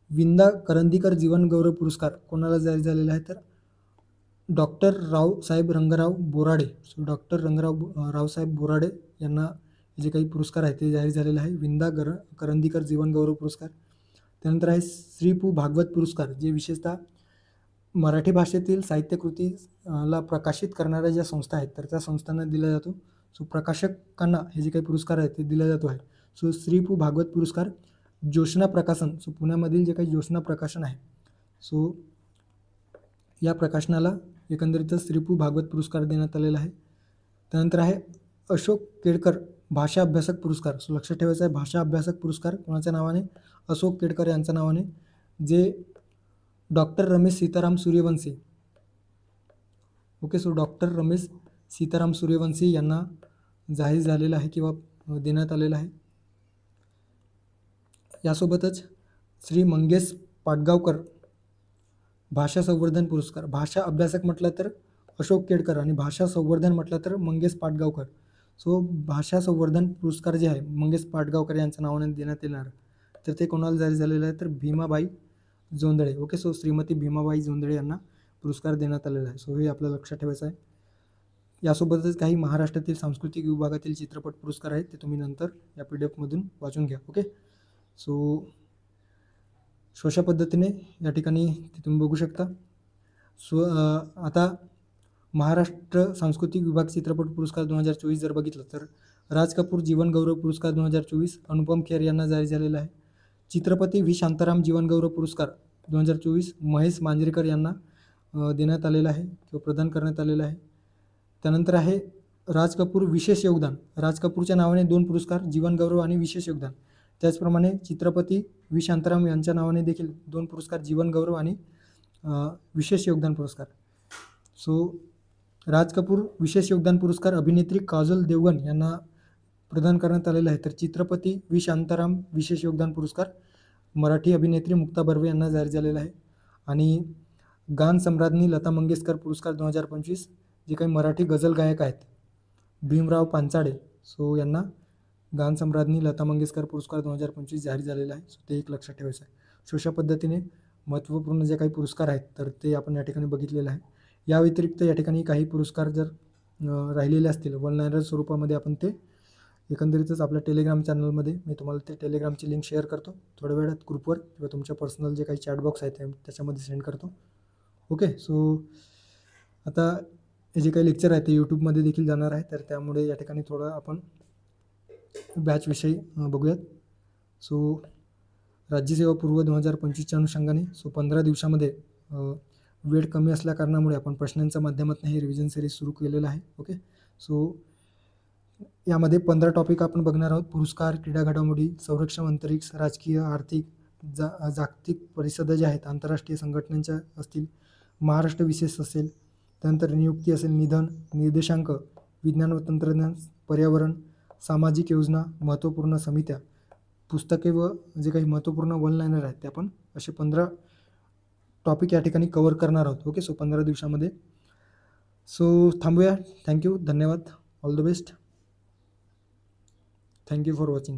A: विंदा करंदीकर जीवन गौरव पुरस्कार कोणाला जारी झालेला आहे तर doctor Raosaheb Rangrao Borade. So doctor Raosaheb Borade यांना जे काही पुरस्कार आहे ते जाहीर झालेले आहे, विंदा करंदीकर जीवन गौरव पुरस्कार. त्यानंतर आहे श्री पु भागवत पुरस्कार, जे विशेषतः मराठी भाषेतील साहित्यकृतीला प्रकाशित करणाऱ्या ज्या संस्था आहेत तर त्या संस्थांना दिला जातो. सो प्रकाशकांना हे जे काही पुरस्कार आहेत ते दिला जातो आहे. सो श्री पु भागवत पुरस्कार ज्योत्स्ना प्रकाशन, सो पुण्यामधील जे काही ज्योत्स्ना प्रकाशन आहे सो या प्रकाशनाला एकंदरीतच श्री पु भागवत पुरस्कार देण्यात आलेला आहे. त्यानंतर आहे अशोक केडकर भाषा अभ्यासक पुरस्कार. सो लक्षात ठेवायचं आहे भाषा अभ्यासक पुरस्कार कोणाच्या नावाने, अशोक केडकर यांच्या नावाने, जे doctor Ramesh Sitaram Suryavanshi. Okay, so doctor Ramesh Sitaram Suryavanshi यांना जाहीर झालेला आहे किंवा देण्यात आलेला आहे. यासोबतच श्री मंगेश पाडगावकर भाषा संवर्धन पुरस्कार. भाषा अभ्यासक म्हटलं तर अशोक केडकर आणि भाषा संवर्धन म्हटलं तर मंगेश पाडगावकर. सो भाषा संवर्धन पुरस्कार जे आहे मंगेश पाडगावकर यांच्या नावाने देण्यात येणार तर ते कोणाला जारी झालेलं आहे तर भीमाबाई जोंधळे. ओके, सो श्रीमती भीमाबाई जोंधळे यांना पुरस्कार देण्यात आलेला आहे. सो हे आपल्याला लक्षात ठेवायचं आहे. यासोबतच काही महाराष्ट्रातील सांस्कृतिक विभागातील चित्रपट पुरस्कार आहेत ते तुम्ही नंतर या PDF मधून वाचून घ्या. ओके, सो अशा पद्धतीने या ठिकाणी ते तुम्ही बघू शकता. सो आता महाराष्ट्र सांस्कृतिक विभाग चित्रपट पुरस्कार 2024 जर बघितलं तर राज कपूर जीवन गौरव पुरस्कार 2024 अनुपम खेर यांना जारी झालेला आहे. चित्रपती व्ही शांताराम जीवन गौरव पुरस्कार 2024 महेश मांजरेकर यांना देण्यात आलेला आहे किंवा प्रदान करण्यात आलेला आहे. त्यानंतर आहे राज कपूर विशेष योगदान. राज कपूरच्या नावाने 2 पुरस्कार, जीवन गौरव आणि विशेष योगदान. त्याचप्रमाणे चित्रपती व्ही शांताराम यांच्या नावाने देखील 2 पुरस्कार, जीवन गौरव आणि विशेष योगदान पुरस्कार. सो राज कपूर विशेष योगदान पुरस्कार अभिनेत्री काजोल देवगन यांना प्रदान करण्यात आलेला आहे. तर चित्रपती व्ही शांताराम विशेष योगदान पुरस्कार मराठी अभिनेत्री मुक्ता बर्वे यांना जाहीर झालेला आहे. आणि गान सम्राज्ञी लता मंगेशकर पुरस्कार 2025 जे काही मराठी गझल गायक आहेत भीमराव पांचाळे सो यांना गान सम्राज्ञी लता मंगेशकर पुरस्कार 2025 जाहीर झालेला आहे. सो ते एक लक्षात ठेवायचं आहे. सो अशा पद्धतीने महत्त्वपूर्ण जे काही पुरस्कार आहेत तर ते आपण या ठिकाणी बघितलेलं आहे. या व्यतिरिक्त या ठिकाणी काही पुरस्कार जर राहिलेले असतील वन लाइनर स्वरूपामध्ये आपण ते एकंदरीतच आपल्या टेलिग्राम चॅनलमध्ये मी तुम्हाला ते टेलिग्रामची लिंक शेअर करतो थोड्या वेळात ग्रुपवर किंवा तुमच्या पर्सनल जे काही चॅटबॉक्स आहेत त्याच्यामध्ये सेंड करतो. ओके, सो आता हे जे काही लेक्चर आहे ते यूट्यूबमध्ये देखील जाणार आहे तर त्यामुळे या ठिकाणी थोडं आपण बॅचविषयी बघूयात. सो राज्यसेवा पूर्व 2025च्या अनुषंगाने 15 दिवसामध्ये वेळ कमी असल्या कारणामुळे आपण प्रश्नांच्या माध्यमातून हे रिव्हिजन सिरीज सुरू केलेलं आहे. ओके, सो यामध्ये 15 टॉपिक आपण बघणार आहोत. पुरस्कार, क्रीडा घडामोडी, संरक्षण, अंतरिक्ष, राजकीय, आर्थिक, जागतिक परिषदा ज्या आहेत आंतरराष्ट्रीय संघटनांच्या असतील, महाराष्ट्र विशेष असेल, त्यानंतर नियुक्ती असेल, निधन, निर्देशांक, विज्ञान व तंत्रज्ञान, पर्यावरण, सामाजिक योजना, महत्त्वपूर्ण समित्या, पुस्तके व जे काही महत्त्वपूर्ण वन लाइनर आहेत ते आपण असे 15 टॉपिक या ठिकाणी कवर करणार आहोत. ओके, सो 15 दिवसामध्ये. सो थांबूया. थँक्यू, धन्यवाद, all the best. Thank you for watching.